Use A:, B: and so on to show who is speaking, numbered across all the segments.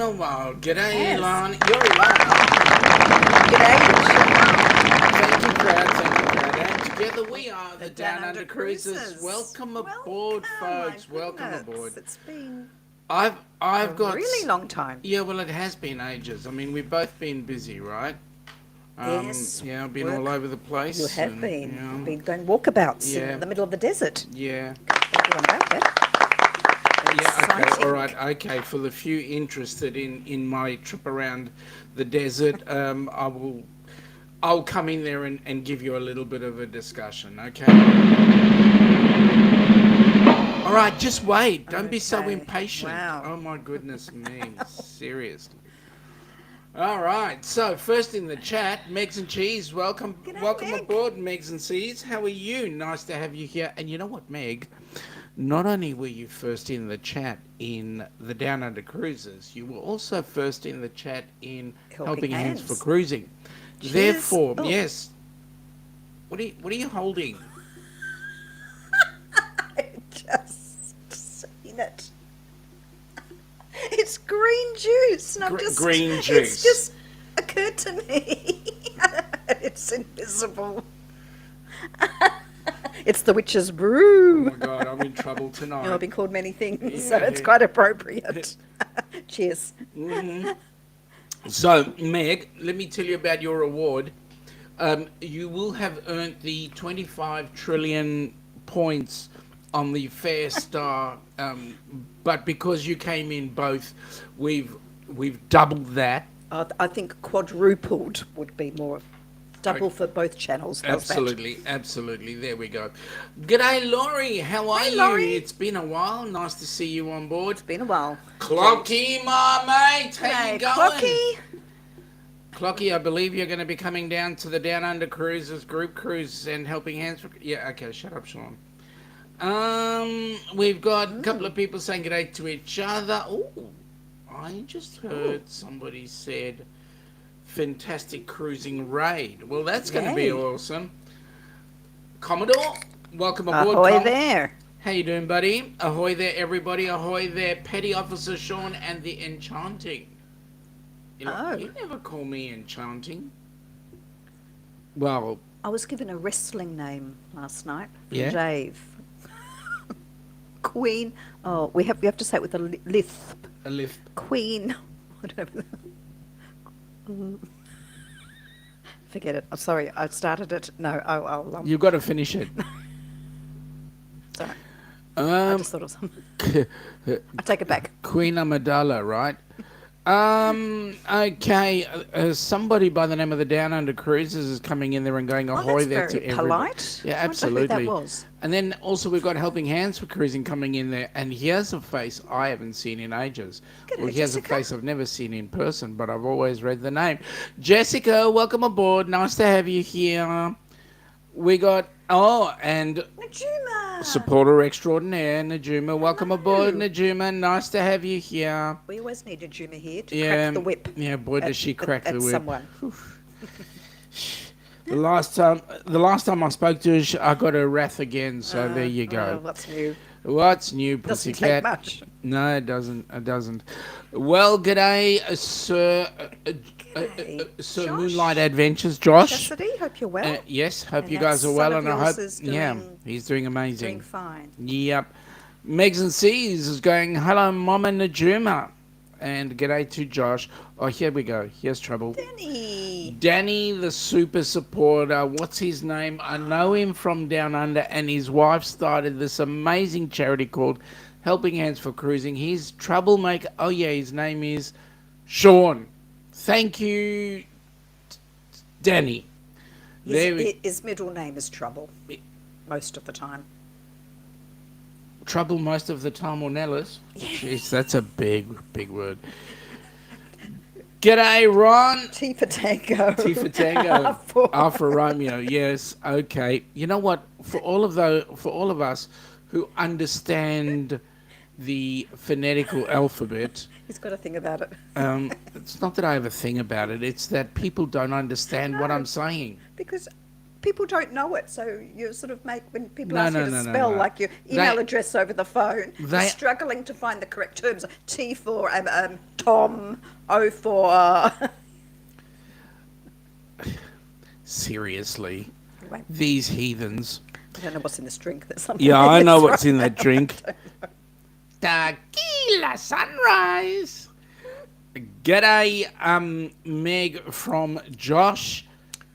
A: a while. G'day,
B: Yes.
A: Ilana. You're Ilana.
B: G'day.
A: Thank you, Brad. Thank you, Brad. And together we are the Down
B: Down
A: Under
B: Under
A: Cruisers.
B: Cruisers.
A: Welcome aboard, folks.
B: My
A: Welcome
B: goodness.
A: aboard.
B: It's been
A: I've
B: a
A: got
B: really long time.
A: Yeah, well, it has been ages. I mean, we've both been busy, right?
B: Yes,
A: Yeah, I've been
B: work.
A: all over the place.
B: You have
A: and,
B: been.
A: you know,
B: You've been going walkabouts
A: Yeah.
B: in the middle of the desert.
A: Yeah.
B: Tell you about that.
A: Yeah, okay,
B: Exciting.
A: all right, okay. For the few interested in my trip around the desert, I'll come in there and give you a little bit of a discussion, okay? All right, just wait. Don't be so
B: Okay.
A: impatient.
B: Wow.
A: Oh my goodness me, seriously. All right, so first in the chat, Megs and Cheese, welcome
B: G'day, Meg.
A: aboard, Megs and Cheese. How are you? Nice to have you here. And you know what, Meg? Not only were you first in the chat in the Down Under Cruisers, you were also first in the chat in Helping Hands for
B: Hands.
A: Cruising.
B: Cheers.
A: Therefore,
B: Oh.
A: yes. What are you holding?
B: I just seen it. It's green juice, and
A: Green juice.
B: It's just occurred to me. It's invisible. It's the witch's brew.
A: Oh my God, I'm in trouble tonight.
B: I've been called many things, so
A: Yeah.
B: it's quite appropriate. Cheers.
A: So, Meg, let me tell you about your award. You will have earned the 25 trillion points on the Fair Star, but because you came in both, we've doubled that.
B: I think quadrupled would be more. Double for both channels. How's that?
A: Absolutely. There we go. G'day, Laurie. How are you?
B: Laurie.
A: It's been a while. Nice to see you on board.
B: Been a while.
A: Clocky, my mate. How you
B: Hey,
A: going?
B: Clocky.
A: Clocky, I believe you're going to be coming down to the Down Under Cruisers group cruise and Helping Hands for... Yeah, okay, shut up, Sean. We've got a couple of people saying g'day to each other. Oh, I just heard somebody said fantastic cruising raid. Well, that's going to be
B: Yay.
A: awesome. Commodore, welcome aboard.
B: Ahoy
A: Tom.
B: there.
A: How you doing, buddy? Ahoy there, everybody. Ahoy there, Petty Officer Sean and the Enchanting.
B: Oh.
A: You never call me Enchanting. Well,
B: I was given a wrestling name last night from
A: Yeah?
B: Dave. Queen. Oh, we have to say it with a lisp.
A: a lift.
B: Queen. Whatever. Forget it. I'm sorry. I started it. No, I'll
A: You've got to finish it.
B: sorry. I
A: Um,
B: just thought of something. I take it back.
A: Queen Amidala, right? Okay. Somebody by the name of the Down Under Cruisers is coming in there and going ahoy
B: that's
A: there
B: very
A: to everybody.
B: polite.
A: Yeah,
B: I wonder who
A: absolutely.
B: that was.
A: And then also we've got Helping Hands for Cruising coming in there, and here's a face I haven't seen in ages.
B: G'day,
A: Well, here's
B: Jessica.
A: a face I've never seen in person, but I've always read the name. Jessica, welcome aboard. Nice to have you here. We got and
B: Najuma.
A: supporter extraordinaire Najuma. Welcome
B: Hello.
A: aboard, Najuma. Nice to have you here.
B: We always need Najuma here to
A: Yeah,
B: crack the whip.
A: Yeah, boy, does she crack
B: at
A: the whip.
B: someone.
A: The last time I spoke to her, I got her wrath again. So there you go.
B: What's new?
A: What's new,
B: Doesn't take
A: pussycat?
B: much.
A: No, it doesn't. It doesn't. Well, g'day, Sir
B: Josh.
A: Moonlight Adventures, Josh.
B: Cassidy, hope you're well.
A: Yes, hope
B: And
A: you guys
B: that
A: are well,
B: son of
A: and I hope
B: yours is
A: yeah,
B: doing-
A: he's doing amazing.
B: Doing fine.
A: Yep. Megs and C's is going, hello, Mama Najuma. And g'day to Josh. Oh, here we go. Here's trouble.
B: Danny.
A: Danny, the super supporter. What's his name? I know him from Down Under, and his wife started this amazing charity called Helping Hands for Cruising. He's troublemaker. Oh, yeah, his name is Sean. Thank you, Danny. There we
B: His middle name is Trouble, most of the time.
A: Trouble most of the time, Ornelas. Jeez, that's a big word. G'day, Ron.
B: T for Tango.
A: T for Tango. R for Romeo. Yes. Okay. You know what? For all of us who understand the phonetical alphabet,
B: He's got a thing about it.
A: it's not that I have a thing about it. It's that people don't understand what I'm saying.
B: Because people don't know it, so you sort of make, when people
A: No,
B: ask
A: no,
B: you to
A: no, no,
B: spell
A: no.
B: like your email
A: They-
B: address over the phone, you're struggling to find the correct terms. T for Tom, O for...
A: Seriously,
B: Anyway,
A: these heathens.
B: I don't know what's in this drink. There's something
A: Yeah, I
B: in
A: know
B: this
A: what's
B: right
A: in that
B: now.
A: drink.
B: I don't know.
A: Tequila sunrise. G'day, Meg from Josh.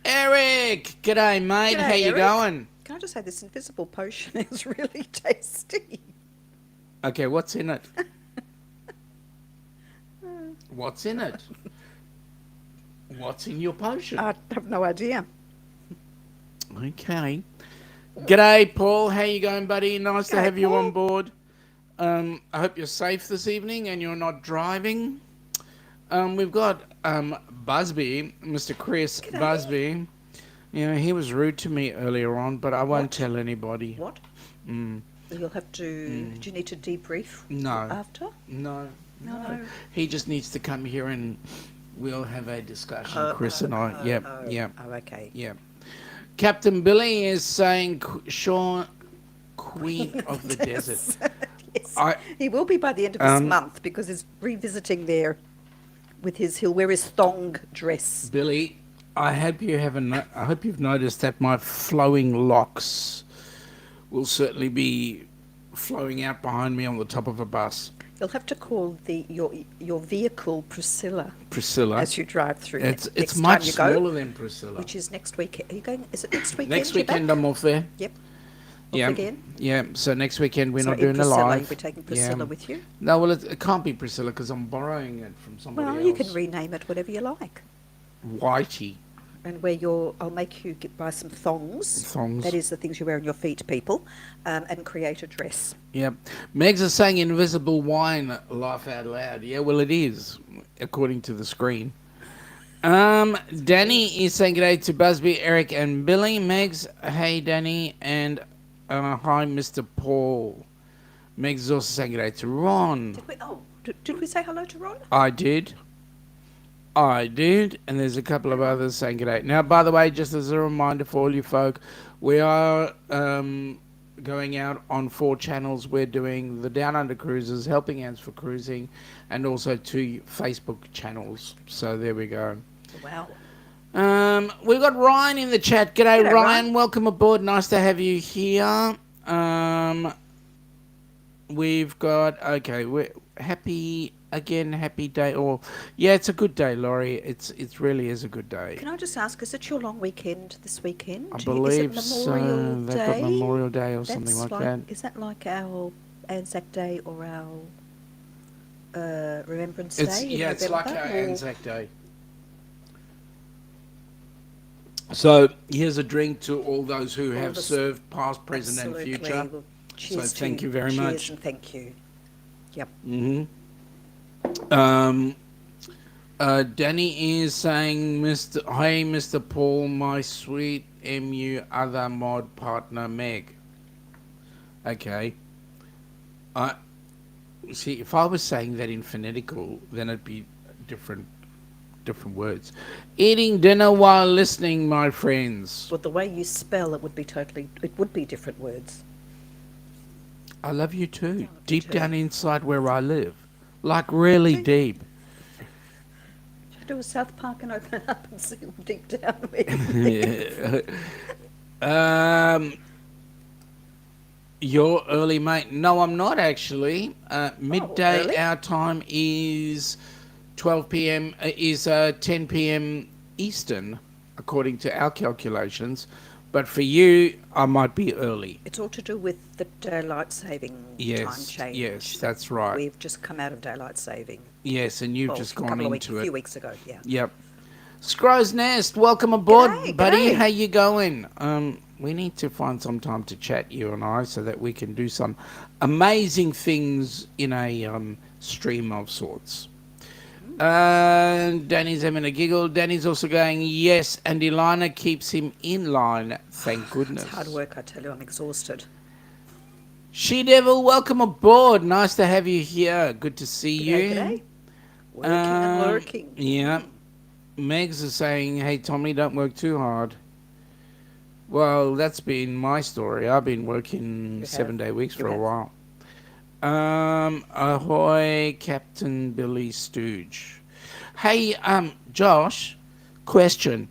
A: Eric, g'day, mate.
B: G'day,
A: How you
B: Eric.
A: going?
B: Can I just say this invisible potion is really tasty?
A: Okay, what's in it? What's in it? What's in your potion?
B: I have no idea.
A: Okay. G'day, Paul. How you going, buddy? Nice to
B: G'day,
A: have you
B: Paul.
A: on board. I hope you're safe this evening and you're not driving. We've got Busby, Mr. Chris
B: G'day.
A: Busby. You know, he was rude to me earlier on, but I won't
B: What?
A: tell anybody.
B: What?
A: Mm.
B: You'll have to... Do you need to debrief
A: No.
B: after?
A: No.
B: No.
A: He just needs to come here and we'll have a discussion, Chris and I. Yep, yep,
B: Oh, okay.
A: yep. Captain Billy is saying, Sean, Queen of the Desert.
B: Yes.
A: I-
B: He will be by the end of this month because he's revisiting there with he'll wear his thong dress.
A: Billy, I hope you I hope you've noticed that my flowing locks will certainly be flowing out behind me on the top of a bus.
B: You'll have to call your vehicle Priscilla
A: Priscilla.
B: as you drive through.
A: It's
B: next
A: much
B: time you go,
A: smaller than Priscilla.
B: which is next week. Are you going? Is it next weekend?
A: Next
B: you're back?
A: weekend I'm off there.
B: Yep.
A: Yeah.
B: Off again.
A: Yeah. So next weekend we're
B: So
A: not
B: in
A: doing a
B: Priscilla,
A: live.
B: you'll be taking Priscilla with you.
A: No, well it can't be Priscilla because I'm borrowing it from somebody
B: Well,
A: else.
B: you can rename it whatever you like.
A: Whitey.
B: And I'll make you buy some thongs.
A: Thongs.
B: That is the things you wear on your feet, people, and create a dress.
A: Yep. Megs is saying invisible wine, laugh out loud. Yeah, well it is, according to the screen. Danny is saying g'day to Busby, Eric and Billy. Megs, hey Danny, and hi Mr. Paul. Megs is also saying g'day to Ron.
B: Did we say hello to Ron?
A: I did, and there's a couple of others saying g'day. Now, by the way, just as a reminder for all you folk, we are going out on 4 channels. We're doing the Down Under Cruises, Helping Hands for Cruising, and also 2 Facebook channels. So there we go.
B: Wow.
A: We've got Ryan in the chat. G'day,
B: G'day,
A: Ryan.
B: Ryan.
A: Welcome aboard. Nice to have you here. We've got, okay, we're happy day. Or yeah, it's a good day, Laurie. It really is a good day.
B: Can I just ask, is it your long weekend this weekend?
A: I
B: Is
A: believe
B: it
A: so.
B: Memorial
A: They've
B: Day?
A: got Memorial Day or something
B: That's
A: like that.
B: Is that like our Anzac Day or our Remembrance Day?
A: It's like
B: November,
A: our
B: or-
A: Anzac Day. So here's a drink to all those who have
B: the-
A: served, past, present,
B: Absolutely.
A: and future.
B: Well, cheers
A: thank
B: to
A: you very
B: cheers
A: much.
B: and thank you. Yep.
A: Danny is saying, Hey, Mr. Paul, my sweet MU other mod partner, Meg. Okay. See, if I was saying that in phonetical, then it'd be different words. Eating dinner while listening, my friends.
B: But the way you spell it would be different words.
A: I love you too.
B: me
A: Deep
B: too.
A: down inside where I live. Like really deep.
B: Should I do a South Park and open it up and see deep down where
A: You're early, mate. No, I'm not actually. Midday,
B: early?
A: our time is 12 p.m. Is 10 p.m. Eastern, according to our calculations. But for you, I might be early.
B: It's all to do with the daylight saving time change.
A: Yes, that's right.
B: We've just come out of daylight saving.
A: Yes, and you've
B: Well,
A: just
B: a
A: gone
B: couple of
A: into
B: a
A: it.
B: few weeks ago, yeah.
A: Yep. Scrow's Nest, welcome aboard,
B: G'day,
A: buddy.
B: g'day.
A: How you going? We need to find some time to chat, you and I, so that we can do some amazing things in a stream of sorts. Danny's having a giggle. Danny's also going, yes, and Ilana keeps him in line, thank goodness.
B: It's hard work, I tell you. I'm exhausted.
A: She-Devil, welcome aboard. Nice to have you here. Good to see you.
B: G'day. Working and lurking.
A: Yeah. Megs is saying, hey, Tommy, don't work too hard. Well, that's been my story. I've been working
B: You
A: 7-day weeks
B: You
A: for a
B: have.
A: while. Ahoy, Captain Billy Stooge. Hey, Josh, question.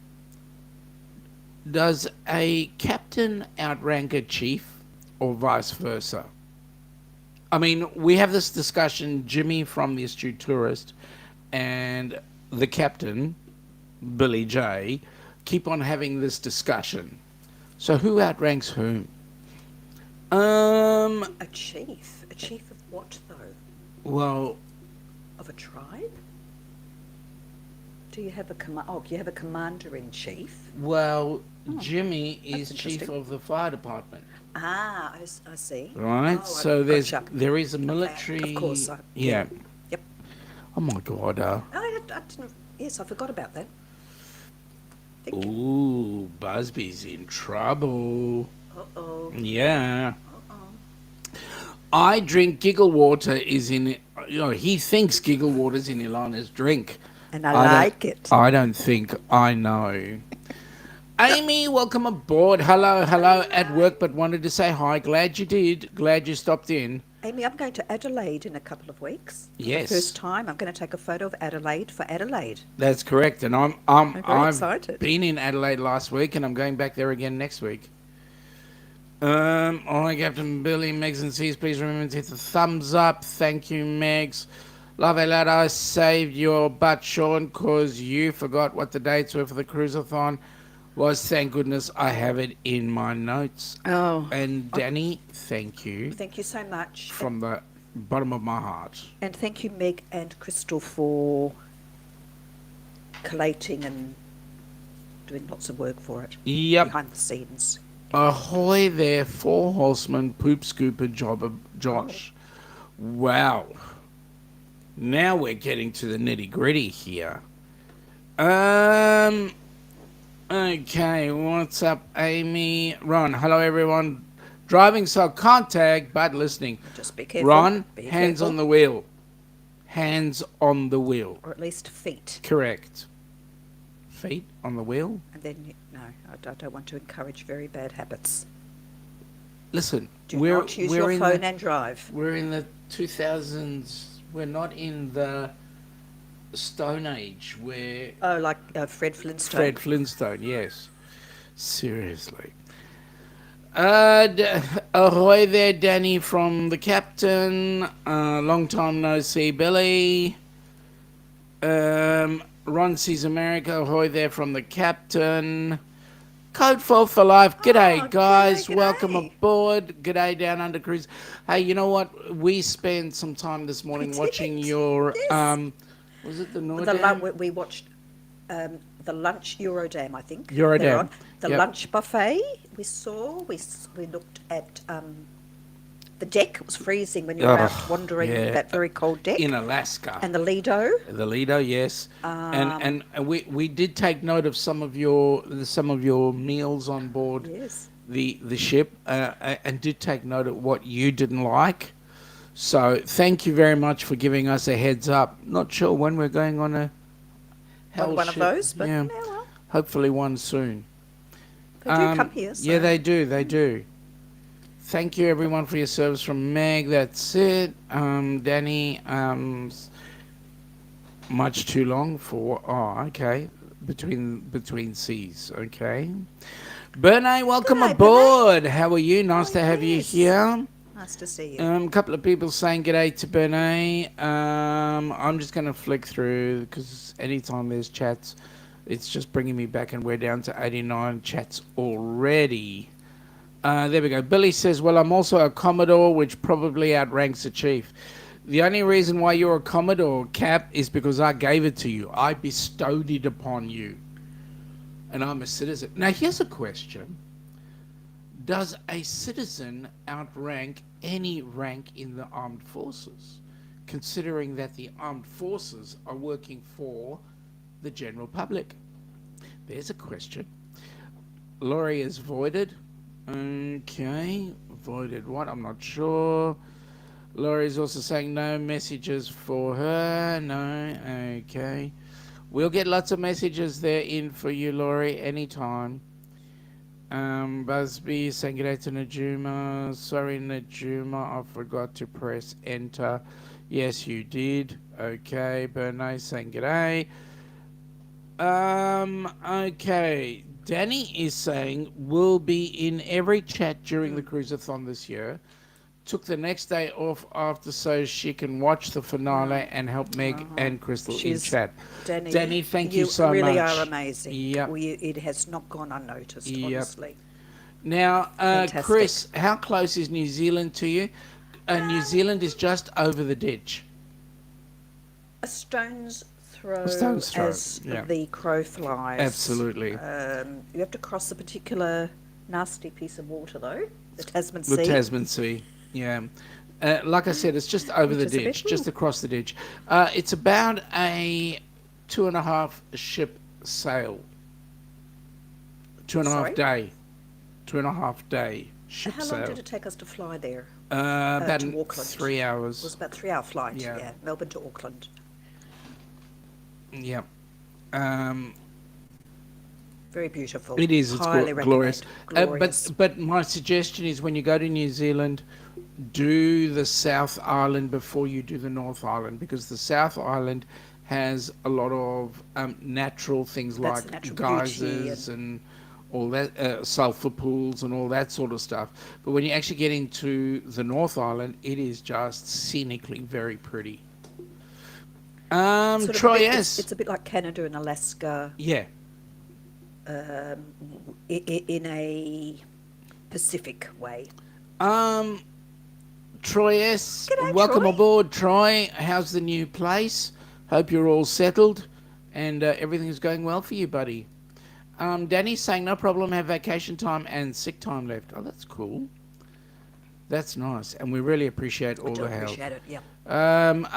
A: Does a captain outrank a chief or vice versa? I mean, we have this discussion, Jimmy from the Astute Tourist and the captain, Billy J, keep on having this discussion. So who outranks whom?
B: A chief. A chief of what, though?
A: Well,
B: Of a tribe? Do you have a you have a commander in chief?
A: Jimmy is
B: that's
A: chief
B: interesting.
A: of the fire department,
B: Ah, I see.
A: right?
B: Oh,
A: So
B: gotcha.
A: there is a
B: Okay,
A: military.
B: of course.
A: Yeah.
B: Yep.
A: Oh my God.
B: I didn't. Yes, I forgot about that. Thank you.
A: Ooh, Busby's in trouble.
B: Uh-oh.
A: Yeah.
B: Uh-oh.
A: I drink giggle water is in, he thinks giggle water's in Ilana's drink.
B: And I
A: don't-
B: like it.
A: I don't think I know. Amy, welcome aboard. Hello, at work, but wanted to say hi. Glad you did. Glad you stopped in.
B: Amy, I'm going to Adelaide in a couple of weeks.
A: Yes.
B: For the first time, I'm going to take a photo of Adelaide for Adelaide.
A: That's correct. And
B: I'm very
A: I've
B: excited.
A: been in Adelaide last week and I'm going back there again next week. Hi, Captain Billy, Megs and C's. Please remember to hit the thumbs up. Thank you, Megs. Love lad, I saved your butt, Sean, because you forgot what the dates were for the Cruise-a-Thon. Thank goodness I have it in my notes.
B: Oh.
A: And Danny, thank you
B: Thank you so much.
A: from the bottom of my heart.
B: And thank you, Meg and Crystal, for collating and doing lots of work for it.
A: Yep.
B: Behind the scenes.
A: Ahoy there, four horsemen, poop scooper jobber, Josh. Wow. Now we're getting to the nitty gritty here. Okay, what's up, Amy? Ron, hello everyone. Driving so can't tag, but listening.
B: Just be careful.
A: Ron,
B: Be
A: hands
B: careful.
A: on the wheel. Hands on the wheel.
B: Or at least feet.
A: Correct. Feet on the wheel?
B: And then, no, I don't want to encourage very bad habits.
A: Listen,
B: Do not use your phone and drive.
A: We're in the 2000s. We're not in the Stone Age where...
B: Oh, like Fred Flintstone.
A: Fred Flintstone, yes. Seriously. Ahoy there, Danny from the captain. Long time no see, Billy. Ron sees America. Ahoy there from the captain. Code 4 for life. G'day, guys.
B: g'day.
A: Welcome aboard. G'day, Down Under Cruise. Hey, you know what? We spent some time this morning watching your...
B: Yes.
A: Was it the Nordam?
B: We watched the lunch Eurodam, I think.
A: Eurodam.
B: They're on. The
A: Yep.
B: lunch buffet we saw. We looked at the deck. It was freezing when you were out wandering
A: yeah.
B: that very cold deck.
A: In Alaska.
B: And the Lido.
A: The Lido, yes. And we did take note of some of your meals on board
B: Yes.
A: the ship, and did take note of what you didn't like. So thank you very much for giving us a heads up. Not sure when we're going on a hell
B: One
A: ship.
B: of those, but
A: yeah.
B: yeah, well,
A: Hopefully one soon.
B: they do come here. So.
A: Yeah, they do. Thank you everyone for your service from Meg. That's it. Danny, much too long for okay. Between seas, okay. Bernay, welcome
B: G'day,
A: aboard. How are you? Nice to have
B: yes.
A: you here.
B: Nice to see you.
A: A couple of people saying g'day to Bernay. I'm just going to flick through because anytime there's chats, it's just bringing me back, and we're down to 89 chats already. There we go. Billy says, well, I'm also a Commodore, which probably outranks a Chief. The only reason why you're a Commodore, Cap, is because I gave it to you. I bestowed it upon you. And I'm a citizen. Now, here's a question. Does a citizen outrank any rank in the armed forces, considering that the armed forces are working for the general public? There's a question. Laurie is voided. Okay. Voided what? I'm not sure. Laurie's also saying no messages for her. No. Okay. We'll get lots of messages there in for you, Laurie, anytime. Busby saying good day to Najuma. Sorry, Najuma, I forgot to press enter. Yes, you did. Okay, Bernay saying good day. Okay. Danny is saying we'll be in every chat during the Cruise-a-Thon this year. Took the next day off after so she can watch the finale and help Meg and Crystal in chat. Danny, thank you so
B: really
A: much.
B: are amazing.
A: Yep.
B: It has not gone unnoticed, honestly.
A: Now,
B: Fantastic.
A: Chris, how close is New Zealand to you? New Zealand is just over the ditch.
B: A stone's throw,
A: stone's throw,
B: as
A: yeah.
B: the crow flies.
A: Absolutely.
B: You have to cross a particular nasty piece of water, though, the Tasman Sea.
A: The Tasman Sea, yeah. Like I said, it's just over the ditch, just across the ditch. It's about a 2.5 ship sail. 2.5 day. 2.5 day ship
B: How
A: sail.
B: long did it take us to fly there?
A: About
B: to Auckland?
A: 3 hours.
B: It was about a 3-hour flight,
A: Yeah.
B: Melbourne to Auckland.
A: Yeah.
B: Very beautiful.
A: It is. It's
B: Highly
A: glorious.
B: glorious.
A: But my suggestion is when you go to New Zealand, do the South Island before you do the North Island, because the South Island has a lot of natural things
B: That's
A: like
B: natural
A: geysers and all that, sulfur pools and all that sort of stuff. But when you actually get into the North Island, it is just scenically very pretty.
B: Sort of
A: Troy,
B: it's a bit like Canada and Alaska.
A: Yeah.
B: In a Pacific way.
A: Troy S,
B: G'day,
A: welcome
B: Troy.
A: aboard, Troy. How's the new place? Hope you're all settled and everything's going well for you, buddy. Danny's saying no problem, have vacation time and sick time left. Oh, that's cool. That's nice, and we really appreciate all the help.
B: Appreciate it, yeah.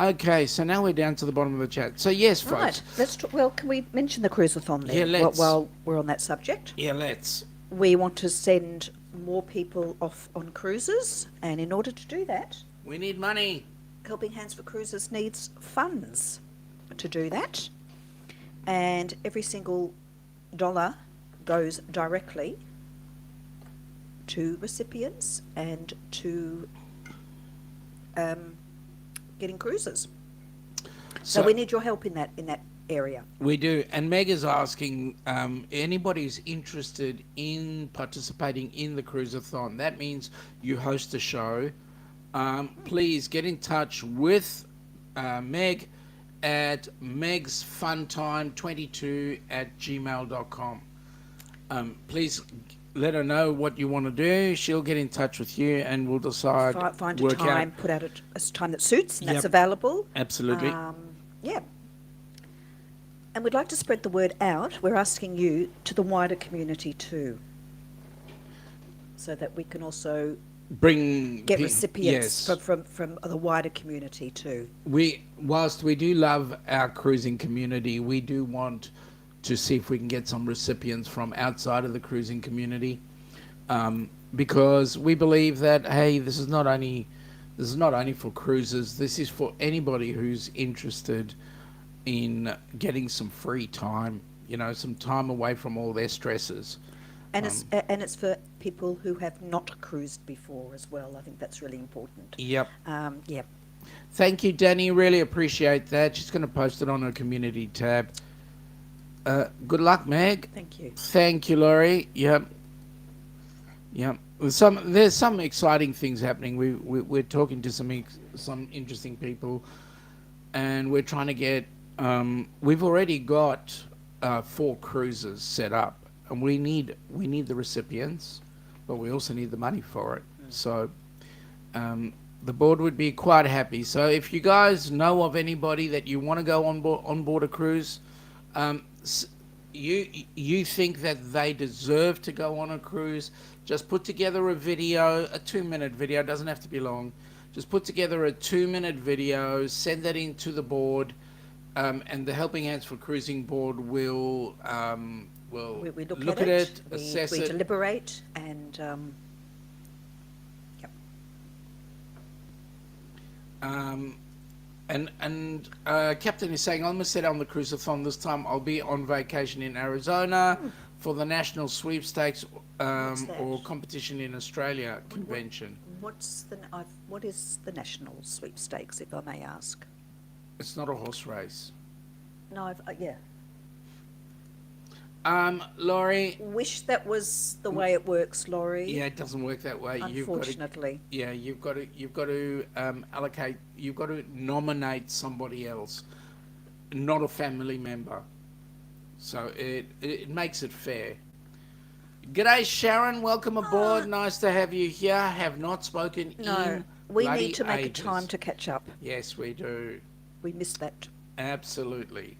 A: Okay, so now we're down to the bottom of the chat. So yes,
B: Right,
A: folks.
B: let's can we mention the Cruise-a-Thon then?
A: Yeah, let's.
B: While we're on that subject.
A: Yeah, let's.
B: We want to send more people off on cruises, and in order to do that,
A: We need money.
B: Helping Hands for Cruises needs funds to do that, and every single dollar goes directly to recipients and to getting cruises. So we need your help in that area.
A: We do. And Meg is asking, anybody who's interested in participating in the Cruise-a-Thon, that means you host a show, please get in touch with Meg at megsfuntime22@gmail.com. Please let her know what you want to do. She'll get in touch with you and we'll decide.
B: Find a time, put out a time that suits and that's
A: Yep.
B: available.
A: Absolutely.
B: Yeah. And we'd like to spread the word out. We're asking you to the wider community too, so that we can also get recipients
A: yes.
B: from the wider community too.
A: Whilst we do love our cruising community, we do want to see if we can get some recipients from outside of the cruising community, because we believe that, hey, this is not only for cruisers, this is for anybody who's interested in getting some free time, some time away from all their stresses.
B: And it's for people who have not cruised before as well. I think that's really important.
A: Yep.
B: Yeah.
A: Thank you, Danny. Really appreciate that. She's going to post it on her community tab. Good luck, Meg.
B: Thank you.
A: Thank you, Laurie. Yep. There's some exciting things happening. We're talking to some interesting people, and we're trying to get. We've already got 4 cruises set up, and we need the recipients, but we also need the money for it. So the board would be quite happy. So if you guys know of anybody that you want to go on board a cruise, you think that they deserve to go on a cruise, just put together a video, a 2-minute video. It doesn't have to be long. Just put together a 2-minute video, send that in to the board, and the Helping Hands for Cruising board will
B: we
A: look at it, assess
B: we
A: it.
B: deliberate, and
A: And Captain is saying, I'm going to set on the Cruise-a-Thon this time. I'll be on vacation in Arizona for the National Sweepstakes
B: What's that?
A: or Competition in Australia convention.
B: What is the national sweepstakes, if I may ask?
A: It's not a horse race.
B: No, yeah.
A: Laurie.
B: Wish that was the way it works, Laurie.
A: Yeah, it doesn't work that way.
B: Unfortunately.
A: You've got to allocate. You've got to nominate somebody else, not a family member. So it makes it fair. G'day, Sharon. Welcome aboard. Nice to have you here. Have not spoken in
B: we
A: bloody
B: need to make
A: ages.
B: a time to catch up.
A: Yes, we do.
B: We missed that.
A: Absolutely.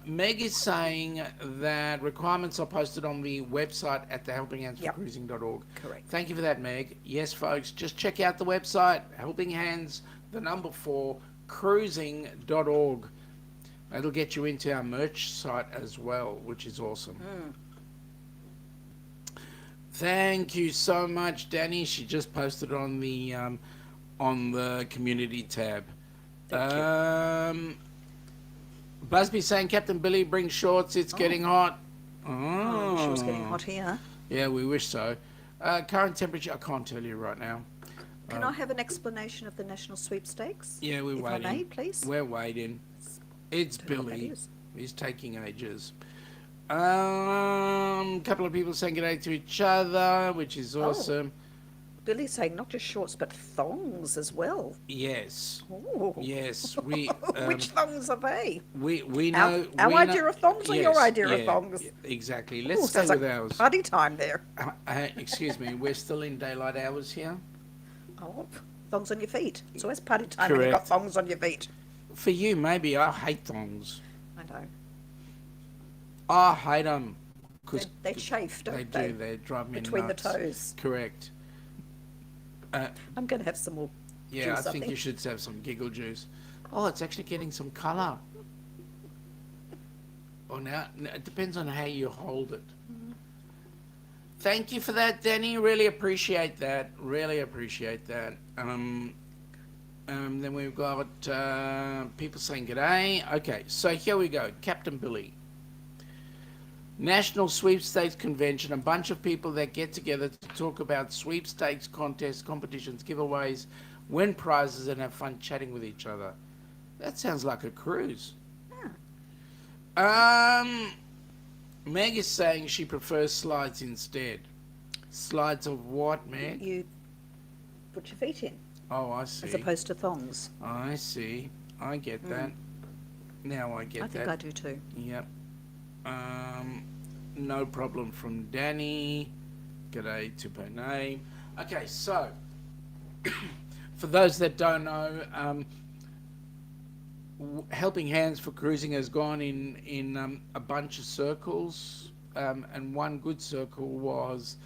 A: Meg is saying that requirements are posted on the website at thehelpinghandsforcruising.org.
B: Correct.
A: Thank you for that, Meg. Yes, folks, just check out the website, Helping Hands, the number 4, cruising.org. It'll get you into our merch site as well, which is awesome. Thank you so much, Danny. She just posted on the community tab.
B: Thank you.
A: Busby saying, Captain Billy, bring shorts. It's getting hot.
B: I'm sure it's getting hot here.
A: Yeah, we wish so. Current temperature, I can't tell you right now.
B: Can I have an explanation of the national sweepstakes?
A: Yeah, we're waiting.
B: If I may, please.
A: We're waiting. It's
B: Don't know what that
A: Billy.
B: is.
A: He's taking ages. Couple of people saying good day to each other, which is awesome.
B: Billy's saying not just shorts, but thongs as well.
A: Yes.
B: Ooh.
A: Yes. We.
B: Which thongs are they?
A: We know.
B: Our
A: we
B: idea
A: know,
B: of thongs or your idea of thongs?
A: Yeah, exactly.
B: Ooh,
A: Let's stay
B: sounds
A: with
B: like
A: ours.
B: party time there.
A: Excuse me. We're still in daylight hours here.
B: Oh, thongs on your feet. It's always party time when you've got
A: Correct.
B: thongs on your feet.
A: For you, maybe. I hate thongs.
B: I know.
A: I hate them.
B: They chafe, don't
A: They
B: they?
A: do. They drive me
B: Between
A: nuts.
B: the toes.
A: Correct.
B: I'm going to have some more
A: Yeah,
B: juice,
A: I think you should have some giggle juice. Oh, it's actually getting some colour. Oh, now it depends on how you hold it. Thank you for that, Danny. Really appreciate that. Really appreciate that. Then we've got people saying g'day. Okay, so here we go. Captain Billy. National Sweepstakes Convention, a bunch of people that get together to talk about sweepstakes, contests, competitions, giveaways, win prizes, and have fun chatting with each other. That sounds like a cruise. Meg is saying she prefers slides instead. Slides of what, Meg?
B: You put your feet in,
A: Oh, I see.
B: as opposed to thongs.
A: I see. I get that. Now I get
B: I
A: that.
B: think I do too.
A: Yep. No problem from Danny. G'day to her name. Okay, so for those that don't know, Helping Hands for Cruising has gone in a bunch of circles, and one good circle was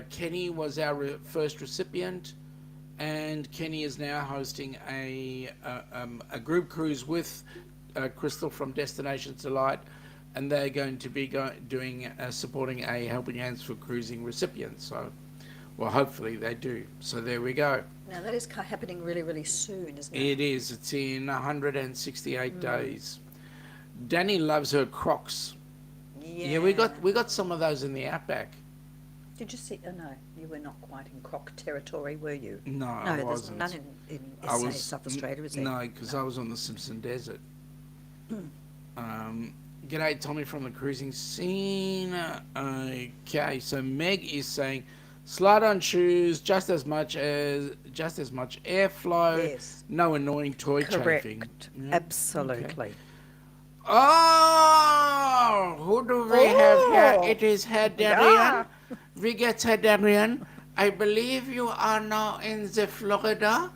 A: Kenny was our first recipient, and Kenny is now hosting a group cruise with Crystal from Destinations Delight, and they're going to be doing supporting a Helping Hands for Cruising recipient. So, well, hopefully they do. So there we go.
B: Now that is happening really, really soon, isn't it?
A: It is. It's in 168 days. Danny loves her Crocs. Yeah, we got some of those in the outback.
B: Did you see? Oh no, you were not quite in croc territory, were you?
A: No,
B: No,
A: I
B: there's
A: wasn't.
B: none in SA, South Australia, is there?
A: No, because I was on the Simpson Desert. G'day, Tommy from the cruising scene. Okay, so Meg is saying, slide-on shoes, just as much airflow.
B: Yes.
A: No annoying toy
B: Correct.
A: chafing. Yeah,
B: Absolutely.
A: okay. Oh, who do we have here? It is Herr Darian. Wie geht's, Herr Darian? I believe you are now in the Florida,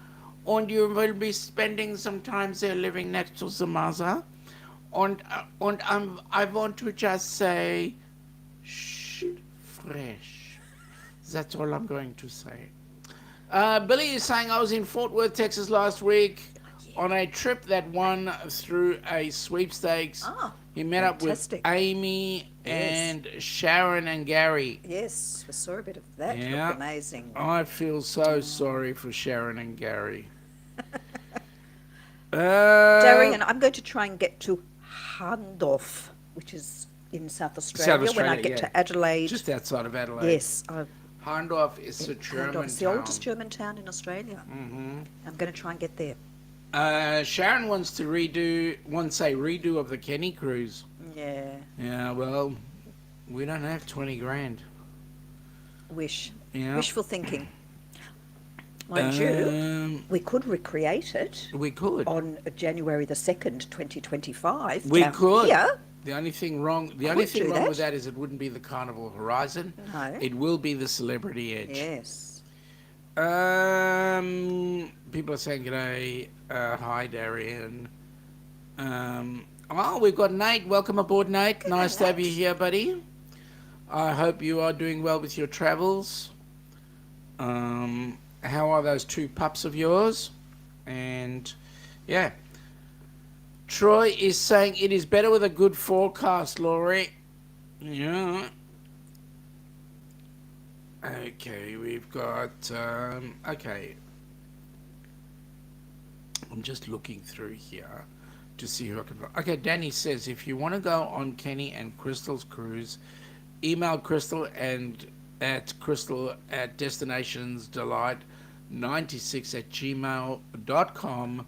A: and you will be spending some time there living next to the mother. And I want to just say, shh, fresh. That's all I'm going to say. Billy is saying I was in Fort Worth, Texas last week on a trip that won through a sweepstakes. He met
B: fantastic.
A: up with Amy and Sharon and Gary.
B: Yes, we saw a bit of that.
A: Yeah.
B: Looked amazing.
A: I feel so sorry for Sharon and Gary.
B: Darian, I'm going to try and get to Handorf, which is in South Australia. When I get to Adelaide.
A: Just outside of Adelaide.
B: Yes.
A: Hahndorf is a German town.
B: It's the oldest German town in Australia. Mm-hmm. I'm going to try and get there.
A: Sharon wants to redo of the Kenny cruise.
B: Yeah.
A: Yeah, well, we don't have 20 grand.
B: Wishful thinking. Mind you, we could recreate it.
A: We could.
B: On January the 2nd, 2025.
A: We could.
B: Yeah.
A: The only thing wrong with that is it wouldn't be the Carnival Horizon.
B: No.
A: It will be the Celebrity Edge.
B: Yes.
A: People are saying g'day. Hi, Darian. We've got Nate. Welcome aboard, Nate. Nice to have you here, buddy. I hope you are doing well with your travels. How are those 2 pups of yours? And, yeah. Troy is saying it is better with a good forecast, Laurie. Yeah. Okay, we've got... okay. I'm just looking through here to see who I can... Okay, Danny says, if you want to go on Kenny and Crystal's cruise, email Crystal at crystal@destinationsdelight96@gmail.com.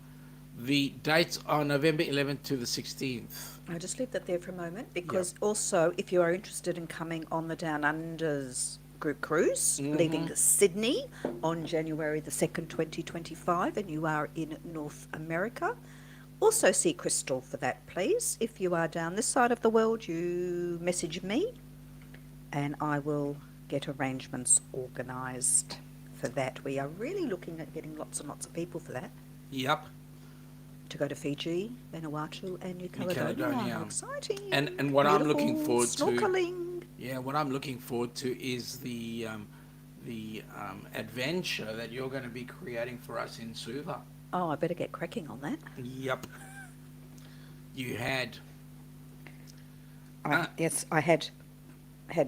A: The dates are November 11th to the 16th.
B: I'll just leave that there for a moment because also if you are interested in coming on the Down Under's group cruise, leaving Sydney on January the 2nd, 2025, and you are in North America, also see Crystal for that, please. If you are down this side of the world, you message me and I will get arrangements organised for that. We are really looking at getting lots and lots of people for that.
A: Yep.
B: To go to Fiji, Vanuatu, and New Caledonia. Exciting.
A: And what I'm looking forward
B: snorkeling.
A: to. Yeah, what I'm looking forward to is the adventure that you're going to be creating for us in Suva.
B: Oh, I better get cracking on that.
A: Yep. You had.
B: Yes, I had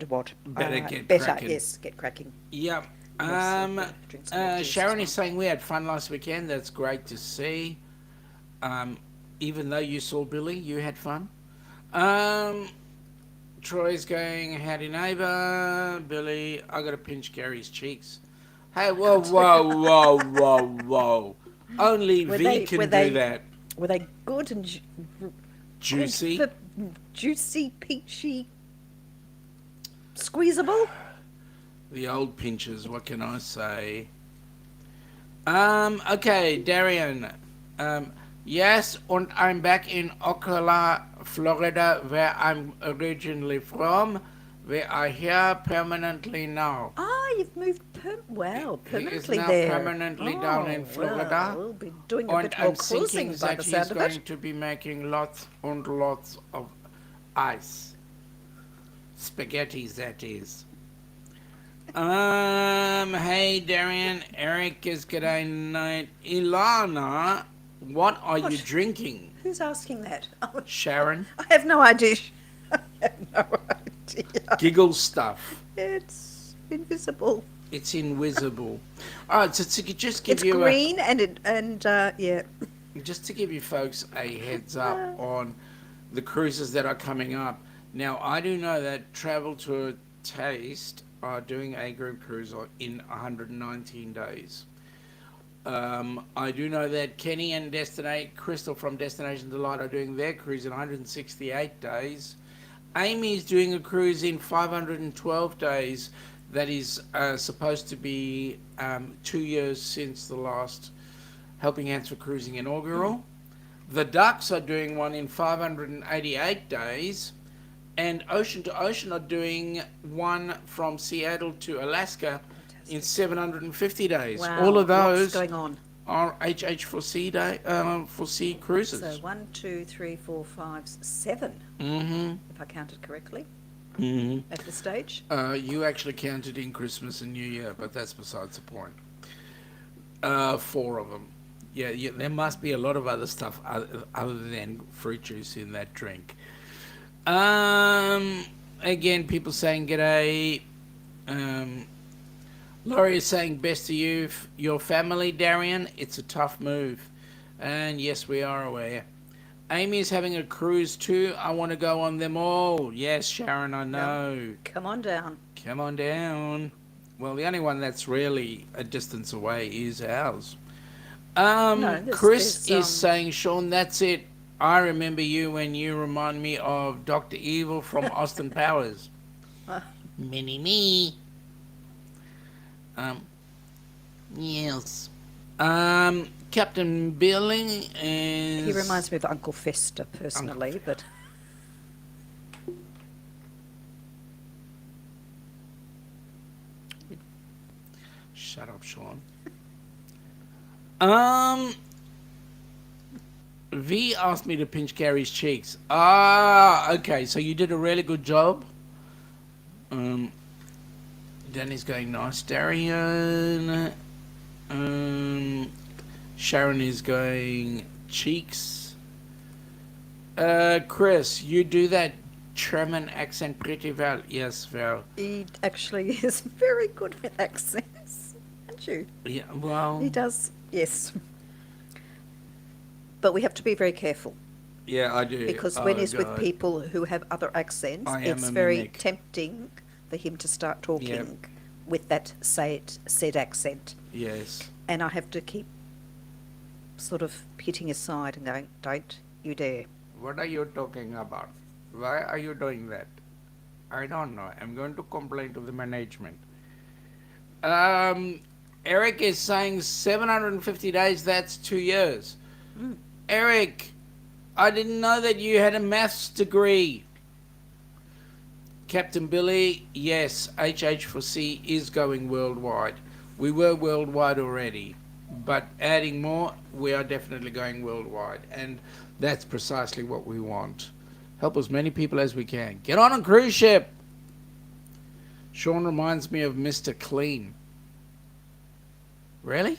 B: what?
A: Better get cracking.
B: Yes, get cracking.
A: Yep. Sharon is saying we had fun last weekend. That's great to see. Even though you saw Billy, you had fun. Troy's going, howdy neighbour. Billy, I got to pinch Gary's cheeks. Hey, whoa. Only V can do that.
B: Were they good and
A: juicy?
B: Juicy, peachy, squeezable?
A: The old pinches, what can I say? Okay, Darian. Yes, and I'm back in Ocala, Florida, where I'm originally from. We are here permanently now.
B: You've moved permanently
A: he is now
B: there.
A: Permanently down in Florida.
B: We'll be doing a bit more cruising by the sound of it.
A: He's going to be making lots and lots of ice. Spaghetti, that is. Hey, Darian. Eric is g'day night. Ilana, what are you drinking?
B: Who's asking that?
A: Sharon.
B: I have no idea. I have no idea.
A: Giggle stuff.
B: It's invisible.
A: It's invisible. All right, so to just give
B: you green and yeah.
A: Just to give you folks a heads up on the cruises that are coming up. Now, I do know that Travel to a Taste are doing a group cruise in 119 days. I do know that Kenny and Crystal from Destination Delight are doing their cruise in 168 days. Amy's doing a cruise in 512 days. That is supposed to be 2 years since the last Helping Hands for Cruising inaugural. The Ducks are doing one in 588 days. And Ocean to Ocean are doing one from Seattle to Alaska in 750 days.
B: Wow,
A: all of those
B: going on?
A: Are HH4C for sea cruises.
B: So 1, 2, 3, 4, 5, 7. If I counted correctly. At this stage.
A: You actually counted in Christmas and New Year, but that's besides the point. 4 of them. Yeah, there must be a lot of other stuff other than fruit juice in that drink. Again, people saying g'day. Laurie is saying best to you, your family, Darian. It's a tough move. And yes, we are aware. Amy is having a cruise too. I want to go on them all. Yes, Sharon, I
B: Yeah.
A: know.
B: Come on down.
A: Come on down. Well, the only one that's really a distance away is ours.
B: No,
A: Chris is saying, Sean, that's it. I remember you when you remind me of Dr. Evil from Austin Powers. Mini me. Um, yes. Captain Billing is...
B: He reminds me of Uncle Fester personally, but
A: Shut up, Sean. Um, V asked me to pinch Gary's cheeks. Ah, okay. So you did a really good job. Danny's going nice, Darian. Sharon is going cheeks. Chris, you do that German accent pretty well. Yes, Val.
B: he actually is very good with accents, aren't you?
A: Yeah, well.
B: He does, yes. But we have to be very careful
A: Yeah, I do.
B: because when he's with people who have other accents,
A: I am
B: it's
A: a
B: very
A: mimic.
B: tempting for him to start talking
A: Yep.
B: with that said accent.
A: Yes.
B: And I have to keep sort of hitting his side and going, don't you dare.
A: What are you talking about? Why are you doing that? I don't know. I'm going to complain to the management. Eric is saying 750 days, that's 2 years. Eric, I didn't know that you had a maths degree. Captain Billy, yes, HH4C is going worldwide. We were worldwide already, but adding more, we are definitely going worldwide. And that's precisely what we want. Help as many people as we can. Get on a cruise ship. Sean reminds me of Mr. Clean. Really?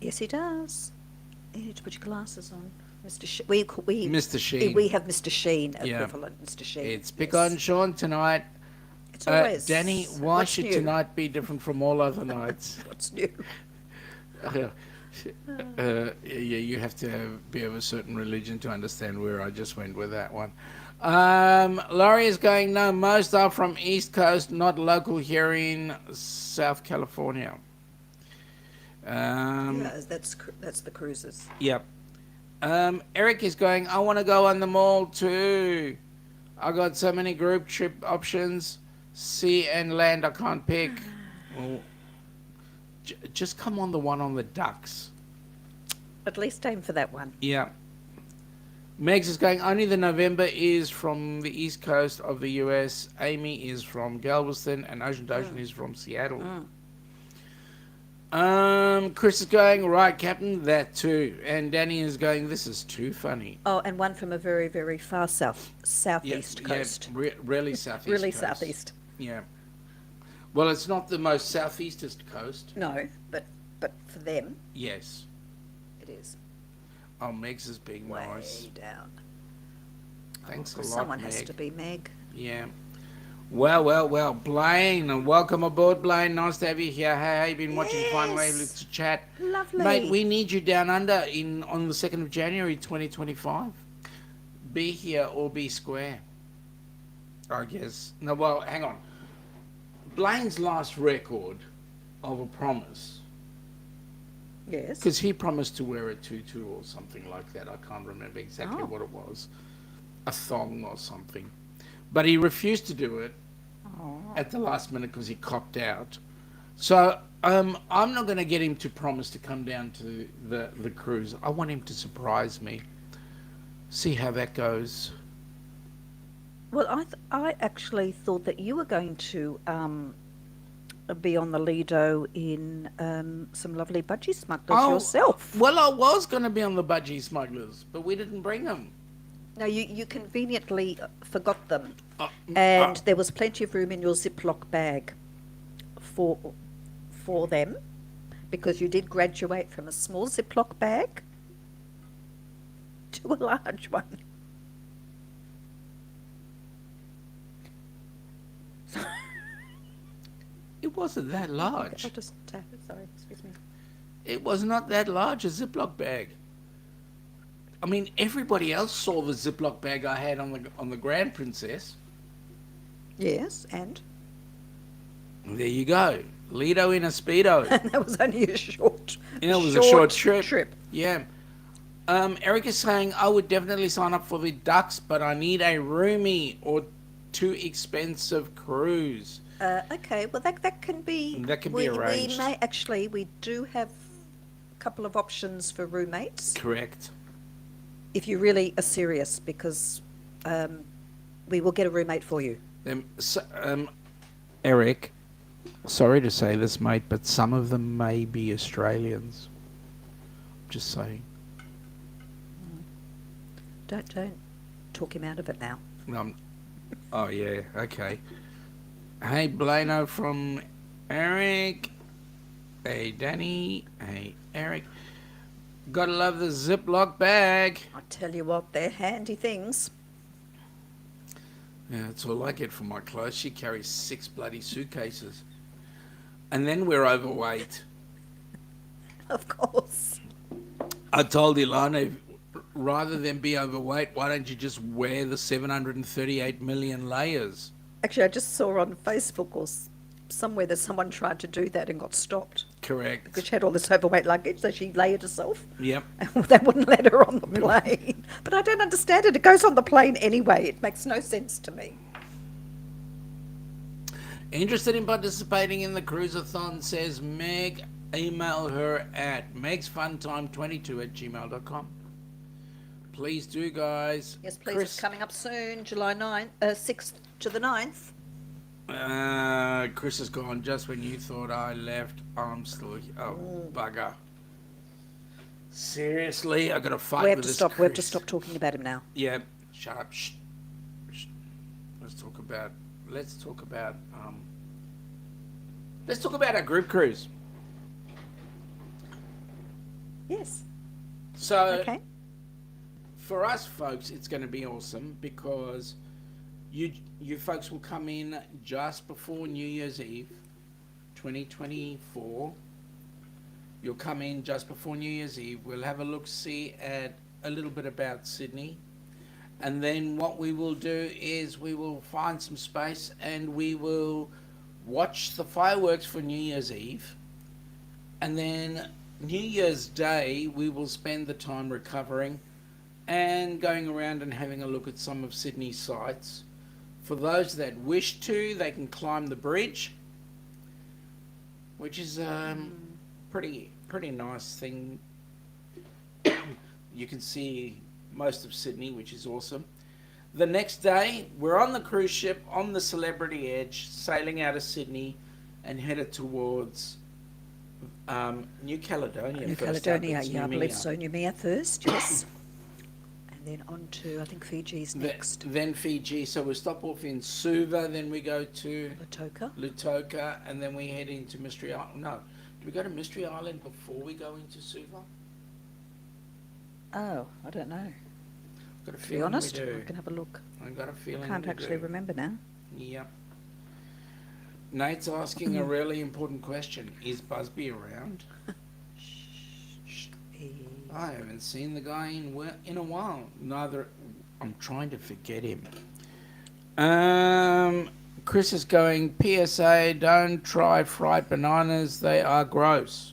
B: Yes, he does. You need to put your glasses on. Mr.
A: Mr. Sheen.
B: We have Mr. Sheen
A: Yeah.
B: equivalent, Mr. Sheen.
A: It's pick on Sean tonight.
B: It's always.
A: Danny, why
B: what's
A: should
B: new?
A: tonight be different from all other nights?
B: What's new?
A: You have to be of a certain religion to understand where I just went with that one. Laurie is going, no, most are from East Coast, not local here in South California.
B: Yeah, that's the cruises.
A: Yep. Eric is going, I want to go on the mall too. I got so many group trip options. Sea and land I can't pick. Well, just come on the one on the ducks.
B: At least aim for that one.
A: Yeah. Megs is going, only the November is from the east coast of the U.S. Amy is from Galveston and Ocean is from Seattle. Chris is going, right, Captain, that too. And Danny is going, this is too funny.
B: Oh, and one from a very, very far southeast coast.
A: Yeah, really southeast
B: Really
A: coast.
B: southeast.
A: Yeah. Well, it's not the most southeastest coast.
B: No, but for them,
A: Yes.
B: it is.
A: Oh, Megs is being
B: Way
A: nice.
B: down.
A: Thanks a lot,
B: Someone
A: Meg.
B: has to be Meg.
A: Yeah. Well. Blaine, welcome aboard, Blaine. Nice to have you here. Hey, how you been watching Fine Wavelets to chat?
B: Lovely.
A: Mate, we need you down under on the 2nd of January 2025. Be here or be square. I guess. No, well, hang on. Blaine's last record of a promise,
B: Yes.
A: because he promised to wear a tutu or something like that. I can't remember exactly
B: Oh.
A: what it was. A thong or something. But he refused to do it at the last minute because he copped out. So I'm not going to get him to promise to come down to the cruise. I want him to surprise me. See how that goes.
B: Well, I actually thought that you were going to be on the Lido in some lovely budgie smugglers yourself.
A: Well, I was going to be on the budgie smugglers, but we didn't bring them.
B: No, you conveniently forgot them, and there was plenty of room in your Ziploc bag for them, because you did graduate from a small Ziploc bag to a large one.
A: It wasn't that large.
B: I'll just sorry, excuse me.
A: It was not that large a Ziploc bag. I mean, everybody else saw the Ziploc bag I had on the Grand Princess.
B: Yes, and
A: There you go. Lido in a Speedo.
B: that was only a short,
A: It was a short trip.
B: trip.
A: Yeah. Eric is saying, I would definitely sign up for the Ducks, but I need a roomie or too expensive cruise.
B: Okay, well that can be.
A: That can be arranged.
B: We do have a couple of options for roommates.
A: Correct.
B: If you really are serious, because we will get a roommate for you.
A: Eric, sorry to say this, mate, but some of them may be Australians. Just saying.
B: Don't talk him out of it now.
A: Oh, yeah, okay. Hey, Blano from Eric. Hey, Danny. Hey, Eric. Gotta love the Ziploc bag.
B: I tell you what, they're handy things.
A: Yeah, that's all I get for my clothes. She carries 6 bloody suitcases. And then we're overweight.
B: Of course.
A: I told Ilana, rather than be overweight, why don't you just wear the 738 million layers?
B: Actually, I just saw on Facebook or somewhere that someone tried to do that and got stopped.
A: Correct.
B: Because she had all this overweight luggage, so she layered herself.
A: Yep.
B: And they wouldn't let her on the plane. But I don't understand it. It goes on the plane anyway. It makes no sense to me.
A: Interested in participating in the Cruise-a-Thon, says Meg. Email her at megsfuntime22@gmail.com. Please do, guys.
B: Yes, please.
A: Chris,
B: It's coming up soon, July 6th to the 9th.
A: Chris is gone just when you thought I left. I'm still here. Oh, bugger. Seriously? I got to fight with this
B: We have to
A: Chris.
B: stop talking about him now.
A: Yeah, shut up. Shh. Shh. Let's talk about our group cruise.
B: Yes.
A: So,
B: Okay.
A: for us folks, it's going to be awesome because you folks will come in just before New Year's Eve, 2024. You'll come in just before New Year's Eve. We'll have a look-see at a little bit about Sydney. And then what we will do is we will find some space and we will watch the fireworks for New Year's Eve. And then New Year's Day, we will spend the time recovering and going around and having a look at some of Sydney's sights. For those that wish to, they can climb the bridge, which is pretty nice thing. You can see most of Sydney, which is awesome. The next day, we're on the cruise ship on the Celebrity Edge, sailing out of Sydney and headed towards New Caledonia.
B: New
A: first
B: Caledonia,
A: up. It's
B: yeah, I believe
A: Noumea.
B: so. Noumea first, yes. And then on to, I think, Fiji's next.
A: Then Fiji. So we stop off in Suva, then we go to
B: Lautoka.
A: and then we head into Mystery Island. No, do we go to Mystery Island before we go into Suva?
B: Oh, I don't know.
A: Got a
B: To be
A: feeling
B: honest,
A: we do.
B: I can have a look.
A: I got a feeling.
B: I can't
A: we
B: actually
A: do.
B: remember now.
A: Yep. Nate's asking a really important question. Is Busby around? I haven't seen the guy in a while. Neither. I'm trying to forget him. Chris is going, PSA, don't try fried bananas. They are gross.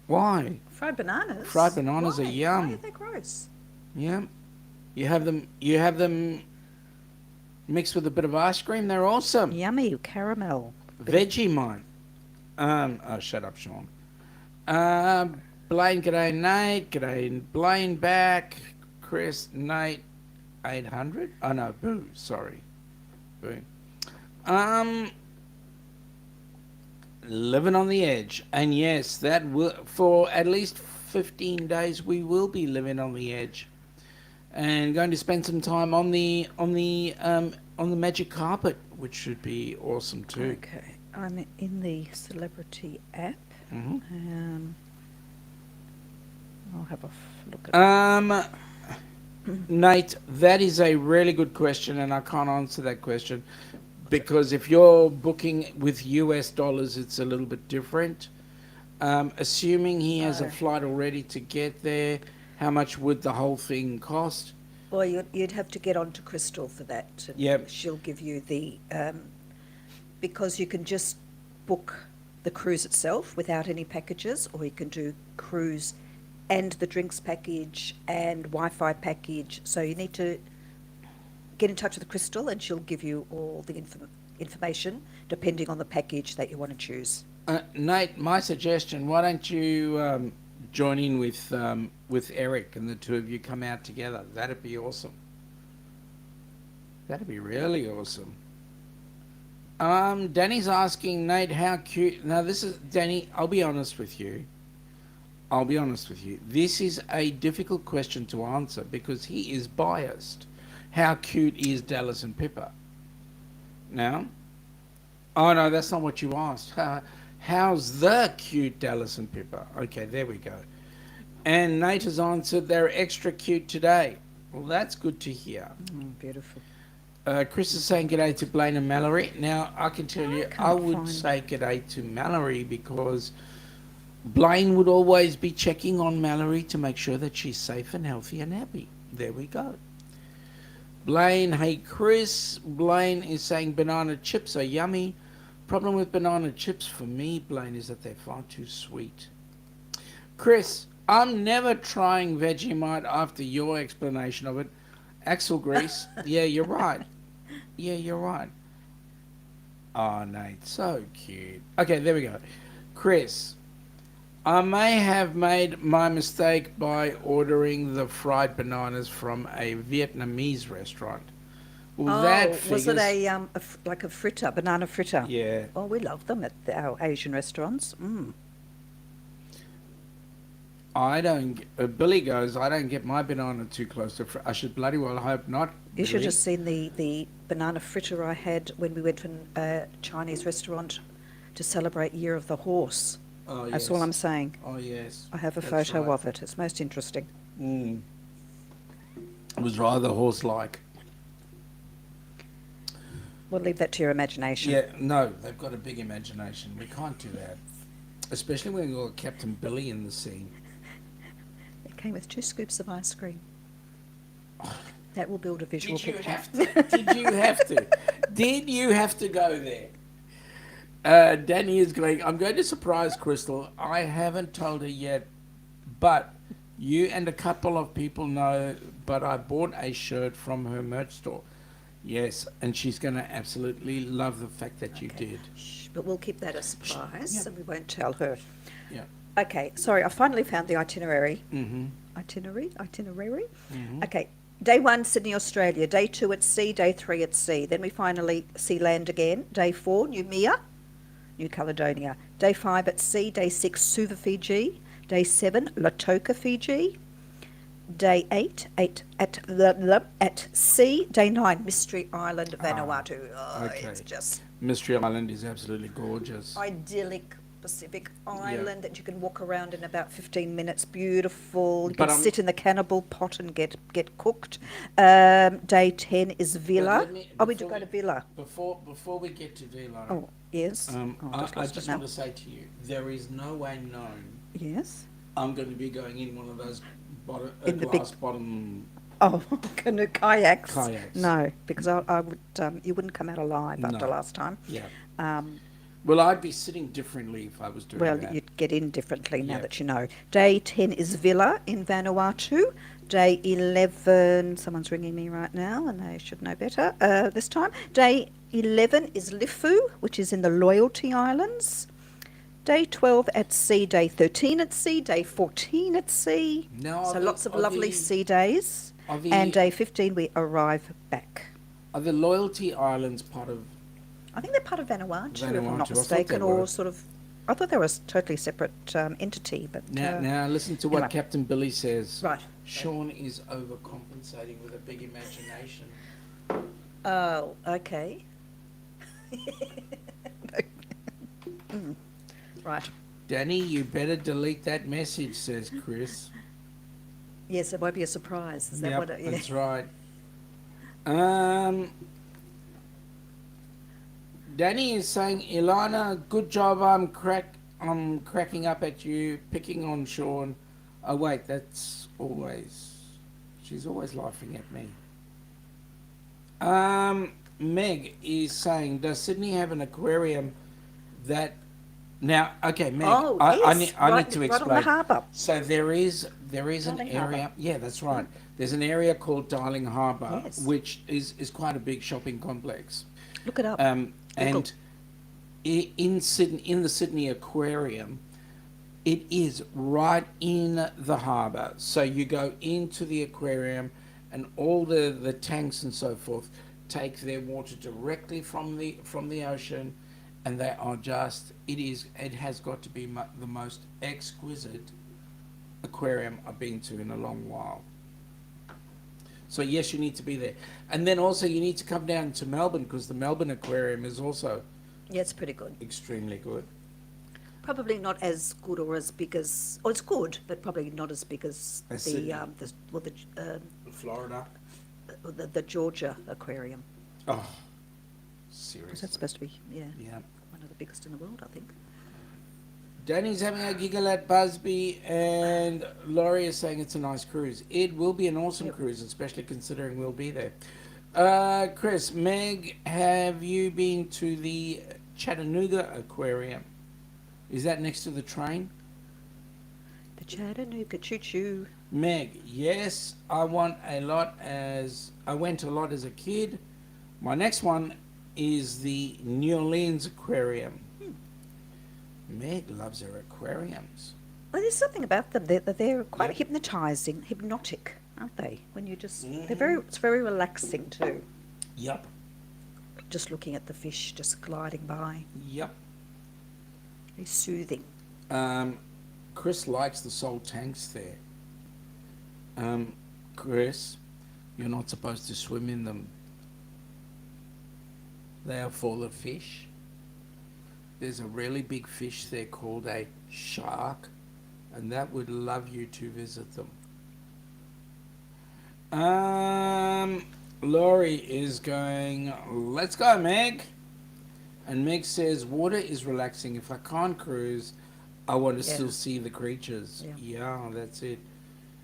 A: Why?
B: Fried bananas?
A: Fried bananas are
B: Why?
A: yum.
B: Why are they gross?
A: Yeah. You have them mixed with a bit of ice cream. They're awesome.
B: Yummy caramel.
A: Vegemite. Oh, shut up, Sean. Blaine, g'day, Nate. G'day, Blaine back. Chris, Nate, 800. Oh, no, boo. Sorry. Boo. Living on the edge. And yes, that will, for at least 15 days, we will be living on the edge. And going to spend some time on the magic carpet, which should be awesome too.
B: Okay, I'm in the Celebrity app.
A: Mm-hmm.
B: I'll have a look at
A: Nate, that is a really good question, and I can't answer that question because if you're booking with US dollars, it's a little bit different. Assuming he has a flight already to get there, how much would the whole thing cost?
B: Well, you'd have to get on to Crystal for that. And
A: Yep.
B: she'll give you the, because you can just book the cruise itself without any packages, or you can do cruise and the drinks package and Wi-Fi package. So you need to get in touch with Crystal, and she'll give you all the information depending on the package that you want to choose.
A: Nate, my suggestion: why don't you join in with Eric, and the two of you come out together? That'd be awesome. That'd be really awesome. Danny's asking Nate how cute. Now this is Danny. I'll be honest with you. This is a difficult question to answer because he is biased. How cute is Dallas and Pippa? Now? Oh no, that's not what you asked. How's the cute Dallas and Pippa? Okay, there we go. And Nate has answered they're extra cute today. Well, that's good to hear.
B: Beautiful.
A: Chris is saying g'day to Blaine and Mallory. Now, I can tell you, I would say g'day to Mallory because Blaine would always be checking on Mallory to make sure that she's safe and healthy and happy. There we go. Blaine, hey Chris. Blaine is saying banana chips are yummy. Problem with banana chips for me, Blaine, is that they're far too sweet. Chris, I'm never trying Vegemite after your explanation of it. Axle grease. Yeah, you're right. Yeah, you're right. Oh, Nate, so cute. Okay, there we go. Chris, I may have made my mistake by ordering the fried bananas from a Vietnamese restaurant. Well, that figures...
B: was it like a fritter, banana fritter?
A: Yeah.
B: Oh, we love them at our Asian restaurants.
A: I don't... Billy goes, I don't get my banana too close to... I should bloody well hope not.
B: You should have seen the banana fritter I had when we went to a Chinese restaurant to celebrate Year of the Horse.
A: Oh, yes.
B: That's all I'm saying.
A: Oh, yes.
B: I have a photo of it. It's most interesting.
A: It was rather horse-like.
B: We'll leave that to your imagination.
A: Yeah, no, they've got a big imagination. We can't do that. Especially when you've got Captain Billy in the scene.
B: It came with 2 scoops of ice cream. That will build a visual
A: Did you
B: picture.
A: have to? Did you have to? Did you have to go there? Danny is going, I'm going to surprise Crystal. I haven't told her yet, but you and a couple of people know, but I bought a shirt from her merch store. Yes, and she's going to absolutely love the fact that you did.
B: Shh, but we'll keep that a surprise, and we won't tell her.
A: Yeah.
B: Okay, sorry, I finally found the itinerary.
A: Mm-hmm.
B: Itinerary?
A: Mm-hmm.
B: Okay, day 1, Sydney, Australia. Day 2 at sea, day 3 at sea. Then we finally see land again. Day 4, Noumea, New Caledonia. Day 5 at sea, day 6, Suva, Fiji. Day 7, Lautoka, Fiji. Day 8 at sea. Day 9, Mystery Island, Vanuatu. It's just
A: Mystery Island is absolutely gorgeous.
B: idyllic Pacific island that you can walk around in about 15 minutes. Beautiful. You can sit in the cannibal pot and get cooked. Day 10 is Villa. We do go to Villa.
A: Before we get to Villa.
B: Oh, yes.
A: I just want to say to you, there is no way known.
B: Yes.
A: I'm going to be going in one of those
B: In the
A: glass
B: big-
A: bottom.
B: Oh, canoe kayaks.
A: Kayaks.
B: No, because I would. You wouldn't come out alive after
A: No.
B: last time.
A: Yeah. Well, I'd be sitting differently if I was doing
B: Well,
A: that.
B: you'd get in differently now
A: Yeah.
B: that you know. Day 10 is Villa in Vanuatu. Day 11, someone's ringing me right now and they should know better this time. Day 11 is Lifu, which is in the Loyalty Islands. Day 12 at sea, day 13 at sea, day 14 at sea. So lots of lovely sea days. And day 15 we arrive back.
A: Are the Loyalty Islands part of...
B: I think they're part of Vanuatu, if I'm
A: Vanuatu, I
B: not
A: thought
B: mistaken,
A: they
B: or
A: were.
B: sort of... I thought they were a totally separate entity, but...
A: Now listen to what
B: anyway.
A: Captain Billy says.
B: Right.
A: Sean is overcompensating with a big imagination.
B: Oh, okay. Right.
A: Danny, you better delete that message, says Chris.
B: Yes, it won't be a surprise. Is that
A: Yep,
B: what it is?
A: that's right. Danny is saying, Ilana, good job. I'm cracking up at you, picking on Sean. Oh wait, that's always. She's always laughing at me. Meg is saying, does Sydney have an aquarium that? Now, okay, Meg,
B: Oh,
A: I
B: yes,
A: need I
B: right,
A: need to
B: right on the
A: explain.
B: harbour.
A: So there is an
B: Darling
A: area.
B: Harbour.
A: Yeah, that's right. There's an area called Darling Harbour,
B: Yes.
A: which is quite a big shopping complex.
B: Look it up. Google.
A: And in Sydney, in the Sydney Aquarium, it is right in the harbour. So you go into the aquarium, and all the tanks and so forth take their water directly from the ocean, and they are just. It has got to be the most exquisite aquarium I've been to in a long while. So yes, you need to be there, and then also you need to come down to Melbourne because the Melbourne Aquarium is also
B: Yeah, it's pretty good.
A: extremely good.
B: Probably not as good or as big as, oh, it's good, but probably not as big as
A: Sydney. Florida.
B: The Georgia Aquarium.
A: Oh,
B: Because
A: seriously.
B: that's supposed to be, yeah,
A: Yeah.
B: one of the biggest in the world, I think.
A: Danny's having a giggle at Busby, and Laurie is saying it's a nice cruise. It will be an awesome
B: Yep.
A: cruise, especially considering we'll be there. Chris, Meg, have you been to the Chattanooga Aquarium? Is that next to the train?
B: The Chattanooga Choo-Choo.
A: Meg, yes, I went a lot as a kid. My next one is the New Orleans Aquarium. Meg loves her aquariums.
B: Well, there's something about them. They're quite hypnotising, hypnotic, aren't they? When you just, it's very relaxing too.
A: Yep.
B: Just looking at the fish just gliding by.
A: Yep.
B: Very soothing.
A: Chris likes the salt tanks there. Chris, you're not supposed to swim in them. They are full of fish. There's a really big fish there called a shark, and that would love you to visit them. Laurie is going, let's go, Meg. And Meg says, water is relaxing. If I can't cruise, I want to still see the creatures. Yeah, that's it.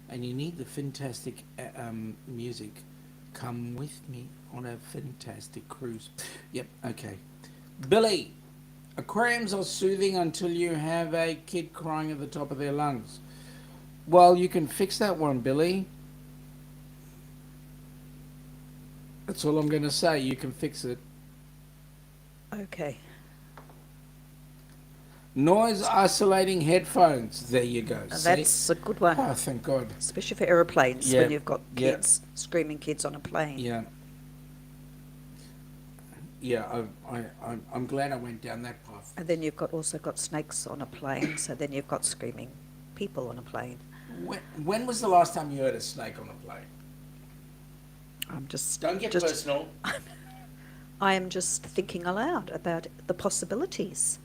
A: And you need the fantastic music. Come with me on a fantastic cruise. Yep, okay. Billy, aquariums are soothing until you have a kid crying at the top of their lungs. Well, you can fix that one, Billy. That's all I'm going to say. You can fix it.
B: Okay.
A: Noise isolating headphones. There you go. See?
B: That's a good one.
A: Oh, thank God.
B: Especially for aeroplanes
A: Yeah,
B: when you've got
A: yeah.
B: kids, screaming kids on a plane.
A: Yeah. Yeah, I'm glad I went down that path.
B: And then you've also got snakes on a plane, so then you've got screaming people on a plane.
A: When was the last time you heard a snake on a plane?
B: I'm just
A: Don't get personal.
B: I am just thinking aloud about the possibilities.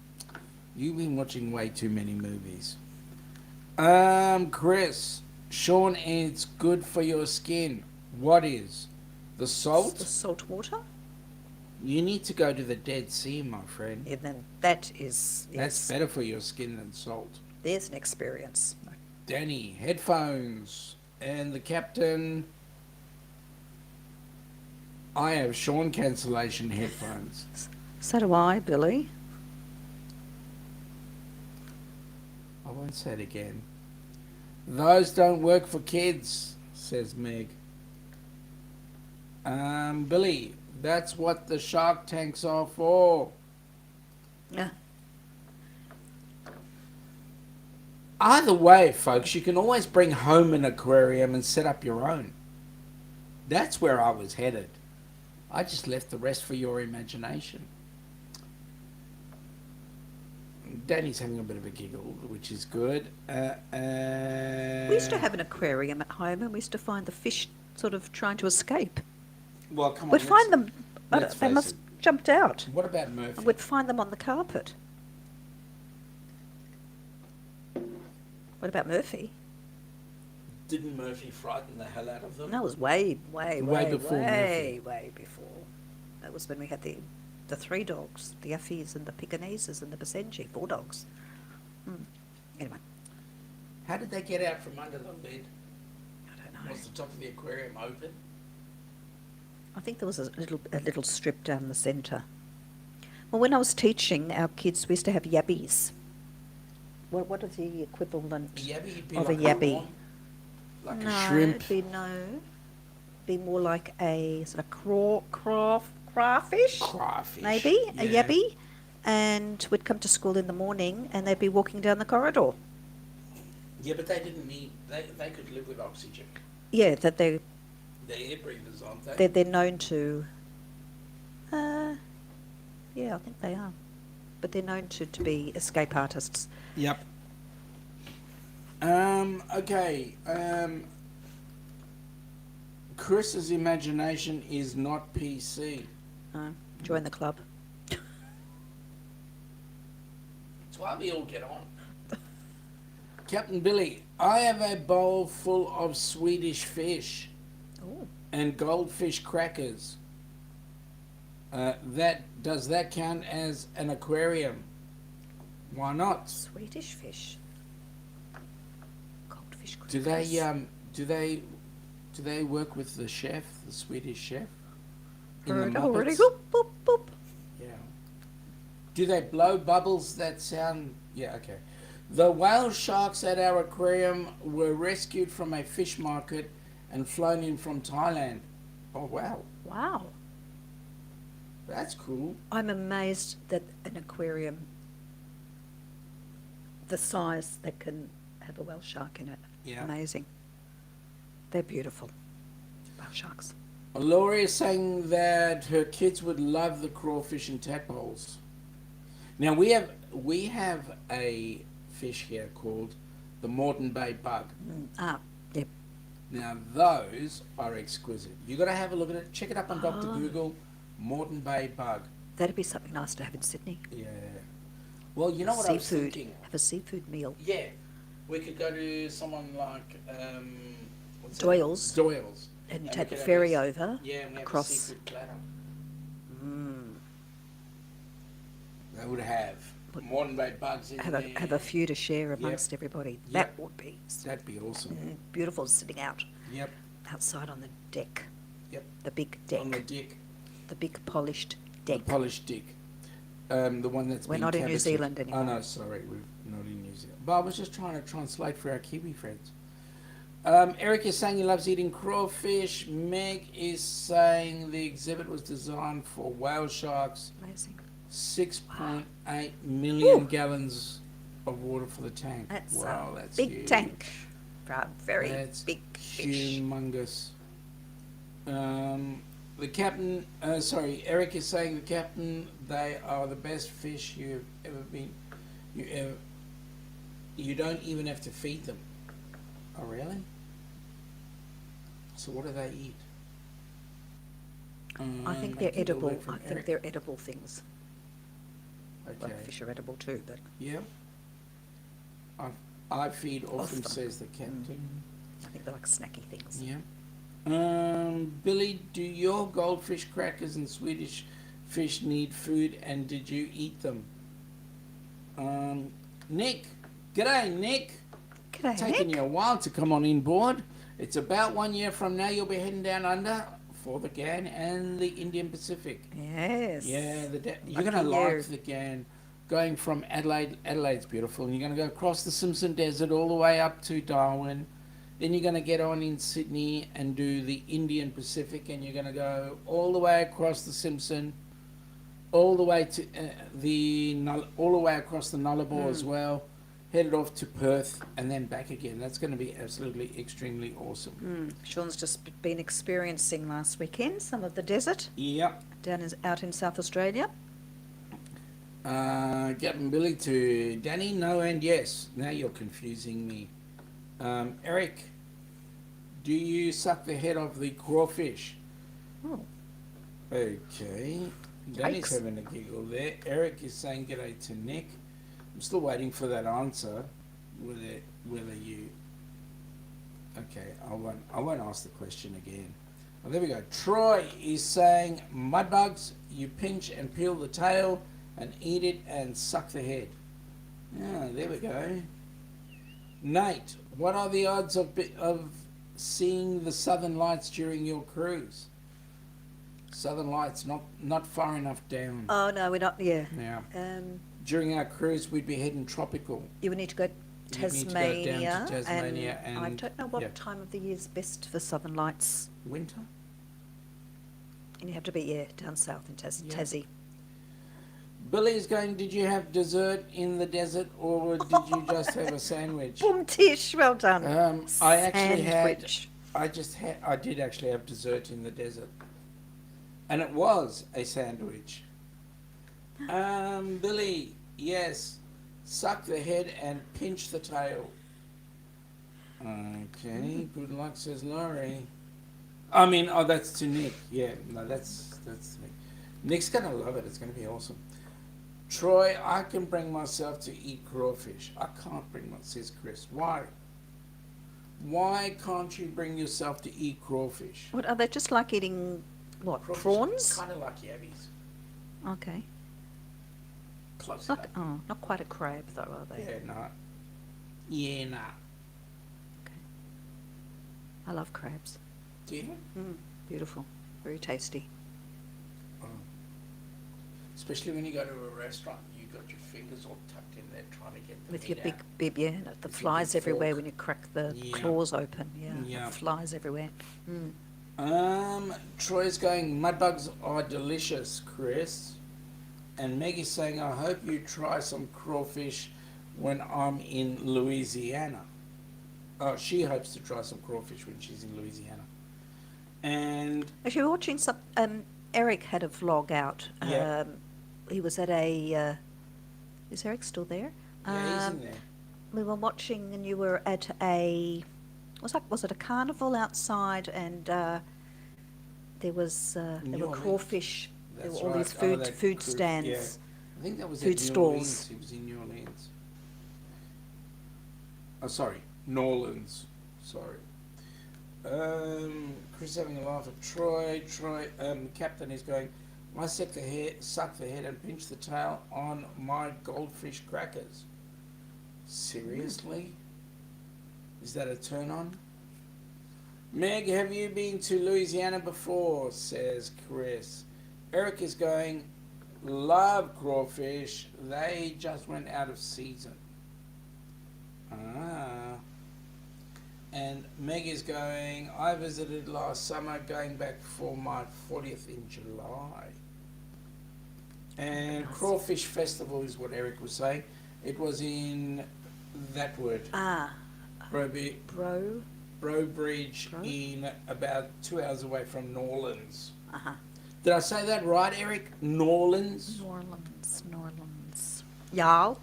A: You've been watching way too many movies. Chris, Sean, it's good for your skin. What is? The salt?
B: The salt water?
A: You need to go to the Dead Sea, my friend.
B: And then that is...
A: That's better for your skin than salt.
B: There's an experience.
A: Danny, headphones. And the captain... I have Sean cancellation headphones.
B: So do I, Billy.
A: I won't say it again. Those don't work for kids, says Meg. Billy, that's what the shark tanks are for.
B: Yeah.
A: Either way, folks, you can always bring home an aquarium and set up your own. That's where I was headed. I just left the rest for your imagination. Danny's having a bit of a giggle, which is good.
B: We used to have an aquarium at home and we used to find the fish sort of trying to escape.
A: Well, come on.
B: We'd find them, they must have jumped out.
A: What about Murphy?
B: And we'd find them on the carpet. What about Murphy?
A: Didn't Murphy frighten the hell out of them?
B: That was way
A: before Murphy.
B: way before. That was when we had the three dogs, the Uffies and the Pekinese and the Basenji, 4 dogs. Anyway.
A: How did they get out from under the lid?
B: I don't know.
A: Was the top of the aquarium open?
B: I think there was a little strip down the centre. Well, when I was teaching our kids, we used to have yabbies. What is the equivalent
A: A yabby would be
B: of
A: like
B: a yabby?
A: prawn, like
B: No,
A: a shrimp.
B: it'd be more like a sort of crawfish,
A: Crawfish.
B: maybe, a
A: Yeah.
B: yabby. And we'd come to school in the morning and they'd be walking down the corridor.
A: Yeah, but they didn't need. They could live with oxygen.
B: Yeah, that
A: They're air breathers, aren't they?
B: they're known to. Yeah, I think they are. But they're known to be escape artists.
A: Yep. Okay. Chris's imagination is not PC.
B: Join the club.
A: That's why we all get on. Captain Billy, I have a bowl full of Swedish fish
B: Oh,
A: and goldfish crackers. Does that count as an aquarium? Why not?
B: Swedish fish. Goldfish crackers.
A: Do they work with the chef, the Swedish chef? In
B: Heard
A: the
B: already.
A: Muppets?
B: Boop, boop, boop.
A: Yeah. Do they blow bubbles that sound? Yeah, okay. The whale sharks at our aquarium were rescued from a fish market and flown in from Thailand. Oh, wow.
B: Wow.
A: That's cool.
B: I'm amazed that an aquarium the size that can have a whale shark in it.
A: Yeah.
B: Amazing. They're beautiful. Whale sharks.
A: Laurie is saying that her kids would love the crawfish and tadpoles. Now we have a fish here called the Moreton Bay bug.
B: Yep.
A: Now those are exquisite. You got to have a look at it. Check it up on Dr. Google. Moreton Bay bug.
B: That'd be something nice to have in Sydney.
A: Yeah. Well, you know what I was
B: Seafood.
A: thinking.
B: Have a seafood meal.
A: Yeah, we could go to someone like what's that?
B: Doyle's.
A: Doyle's.
B: And
A: we
B: take the
A: could have
B: ferry
A: a-
B: over.
A: Yeah, and we have
B: across.
A: a seafood platter.
B: Mm.
A: They would have Moreton Bay bugs in
B: Have
A: there.
B: a few to share amongst everybody.
A: Yep.
B: That would be
A: That'd be awesome.
B: beautiful sitting out
A: Yep.
B: outside on the deck.
A: Yep.
B: The big deck.
A: On the dick.
B: The big polished
A: The
B: deck.
A: polished dick. The one that's
B: We're
A: been
B: not in New
A: cavited.
B: Zealand anymore.
A: Oh no, sorry, we're not in New Zealand. But I was just trying to translate for our Kiwi friends. Eric is saying he loves eating crawfish. Meg is saying the exhibit was designed for whale sharks.
B: Amazing.
A: 6.8 million
B: Ooh.
A: gallons of water for the tank.
B: That's
A: wow,
B: a
A: that's
B: big
A: huge.
B: tank for a very
A: That's
B: big fish.
A: humongous. The captain, Eric is saying the captain, they are the best fish you've ever been. You don't even have to feed them. Oh, really? So what do they eat?
B: I think
A: I
B: they're
A: get the
B: edible.
A: word from
B: I think
A: Eric.
B: they're edible things. Well,
A: Okay.
B: fish are edible too, but
A: Yeah. I feed often,
B: Often.
A: says the captain.
B: I think they're like snacky things.
A: Yeah. Billy, do your goldfish crackers and Swedish fish need food, and did you eat them? Nick. G'day, Nick.
B: G'day,
A: Taking
B: Nick.
A: you a while to come on in board. It's about 1 year from now you'll be heading down under for the GAN and the Indian Pacific.
B: Yes.
A: Yeah, you're
B: Lucky
A: going to like
B: you.
A: the GAN. Going from Adelaide's beautiful, and you're going to go across the Simpson Desert all the way up to Darwin. Then you're going to get on in Sydney and do the Indian Pacific, and you're going to go all the way across the Simpson, all the way to all the way across the Nullarbor as well, headed off to Perth, and then back again. That's going to be absolutely extremely awesome.
B: Sean's just been experiencing last weekend some of the desert
A: Yep.
B: out in South Australia.
A: Getting Billy to Danny, no and yes. Now you're confusing me. Eric, do you suck the head of the crawfish?
B: Oh,
A: Okay. Danny's
B: Yikes.
A: having a giggle there. Eric is saying g'day to Nick. I'm still waiting for that answer. Whether you. Okay, I won't ask the question again. Oh, there we go. Troy is saying mud bugs. You pinch and peel the tail and eat it and suck the head. Yeah, there we go. Nate, what are the odds of seeing the Southern Lights during your cruise? Southern Lights, not far enough down.
B: Oh no, we're not. Yeah.
A: Yeah.
B: Um,
A: During our cruise, we'd be heading tropical.
B: you would need to go
A: You'd need to go down to Tasmania,
B: and I don't know what
A: yeah.
B: time of the year is best for Southern Lights.
A: Winter.
B: And you have to be down south in
A: Yeah.
B: Tassie.
A: Billy's going, did you have dessert in the desert or did you just have a sandwich?
B: Boom tish, well done.
A: I actually
B: Sandwich.
A: I did actually have dessert in the desert. And it was a sandwich. Billy, yes. Suck the head and pinch the tail. Okay, good luck, says Laurie. That's to Nick. Yeah, no, that's Nick. Nick's gonna love it. It's gonna be awesome. Troy, I can bring myself to eat crawfish. I can't bring myself, says Chris. Why? Why can't you bring yourself to eat crawfish?
B: What are they just like eating? What,
A: Crawfish
B: prawns?
A: Kind of like yabbies.
B: Okay.
A: Close
B: Like,
A: enough.
B: not quite a crab though, are they?
A: Yeah, nah. Yeah, nah.
B: Okay. I love crabs.
A: Do you?
B: Beautiful. Very tasty.
A: Oh. Especially when you go to a restaurant, you got your fingers all tucked in there trying to get the
B: With
A: meat
B: your big
A: out.
B: bib, yeah. The
A: With your
B: flies
A: big
B: everywhere
A: fork.
B: when you crack the
A: Yeah.
B: claws open. Yeah.
A: Yeah.
B: The flies everywhere. Mm.
A: Troy's going, mudbugs are delicious, Chris. And Maggie's saying, I hope you try some crawfish when I'm in Louisiana. Oh, she hopes to try some crawfish when she's in Louisiana. And
B: Actually, we're watching some. Eric had a vlog out.
A: Yeah.
B: He was at a. Is Eric still there?
A: yeah, he's in there.
B: We were watching, and you were at a. Was it a carnival outside? And there was there
A: New
B: were
A: Orleans.
B: crawfish. There were
A: That's
B: all
A: right.
B: these
A: Oh,
B: food
A: that
B: food
A: cruise,
B: stands.
A: yeah. I think that was
B: Food
A: at New
B: stalls.
A: Orleans. He was in New Orleans. Oh, sorry, New Orleans. Sorry. Chris having a laugh at Troy. Captain is going, I suck the head and pinch the tail on my goldfish crackers. Seriously? Is that a turn on? Meg, have you been to Louisiana before? Says Chris. Eric is going, love crawfish. They just went out of season. And Meg is going, I visited last summer, going back for my 40th in July. And
B: Nice.
A: Crawfish Festival is what Eric was saying. It was in that word, Bro Bridge,
B: Bro?
A: in about 2 hours away from New Orleans.
B: Uh-huh.
A: Did I say that right, Eric? New Orleans?
B: New Orleans. Y'all.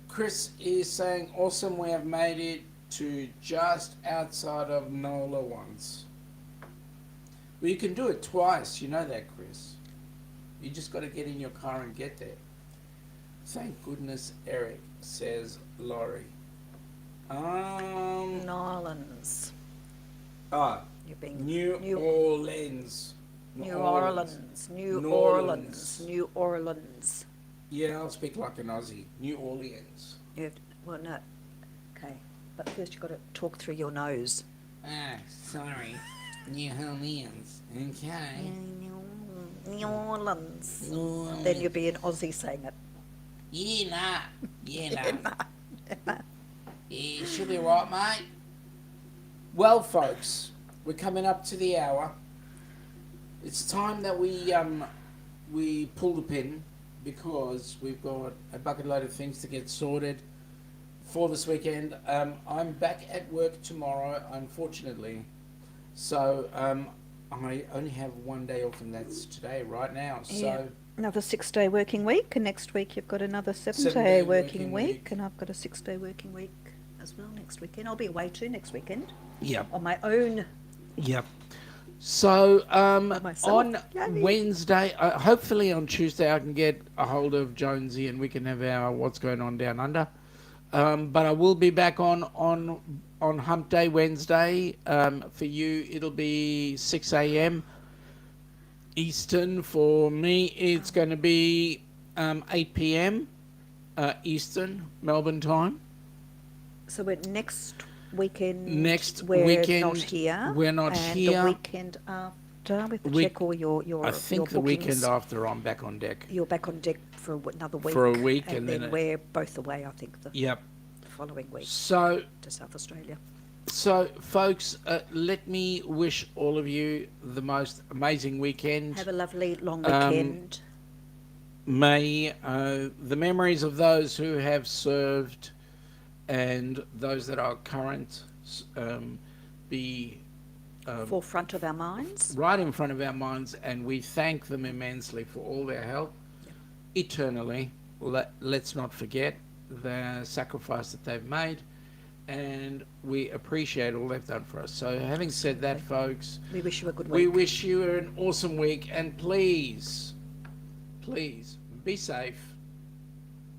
A: Chris is saying, awesome, we have made it to just outside of NOLA once. Well, you can do it twice, you know that, Chris. You just got to get in your car and get there. Thank goodness, Eric, says Laurie.
B: New Orleans. You're being
A: New Orleans.
B: New Orleans. New Orleans. New Orleans.
A: Yeah, I'll speak like an Aussie. New Orleans.
B: Well, no. Okay. But first you've got to talk through your nose.
A: Sorry. New Orleans. Okay.
B: New Orleans.
A: New Orleans.
B: Then you'll be an Aussie saying it.
A: Yeah, nah. Yeah, should be right, mate. Well, folks, we're coming up to the hour. It's time that we pull the pin because we've got a bucket load of things to get sorted for this weekend. I'm back at work tomorrow, unfortunately. So I only have one day off, and that's today, right now. So.
B: Yeah. Another 6-day working week, and next week you've got another 7-day
A: Seven-day
B: working
A: working
B: week,
A: week.
B: and I've got a 6-day working week as well next weekend. I'll be away too next weekend
A: Yep.
B: on my own.
A: Yep. So
B: myself.
A: on
B: Yay.
A: Wednesday, hopefully on Tuesday, I can get a hold of Jonesy and we can have our what's going on down under. But I will be back on Hump Day Wednesday. For you, it'll be 6 a.m. Eastern. For me, it's going to be 8 p.m. Eastern Melbourne time.
B: So we're next weekend.
A: Next
B: we're
A: weekend,
B: not here.
A: we're not
B: and
A: here.
B: the weekend after, we have to
A: Week-
B: check all your
A: I think
B: your
A: the weekend
B: bookings.
A: after I'm back on deck.
B: You're back on deck for another week.
A: For a week,
B: and
A: and
B: then
A: then
B: we're both away. I think the
A: Yep.
B: following week
A: So,
B: to South Australia.
A: folks, let me wish all of you the most amazing weekend.
B: Have a lovely long
A: Um,
B: weekend.
A: May the memories of those who have served and those that are current be
B: Forefront of our minds.
A: right in front of our minds, and we thank them immensely for all their help.
B: Yep.
A: Eternally, let's not forget the sacrifice that they've made, and we appreciate all they've done for us. So having said that, folks,
B: We wish you a good
A: we
B: week.
A: wish you an awesome week, and please be safe.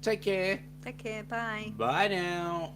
A: Take care.
B: Take care. Bye.
A: Bye now.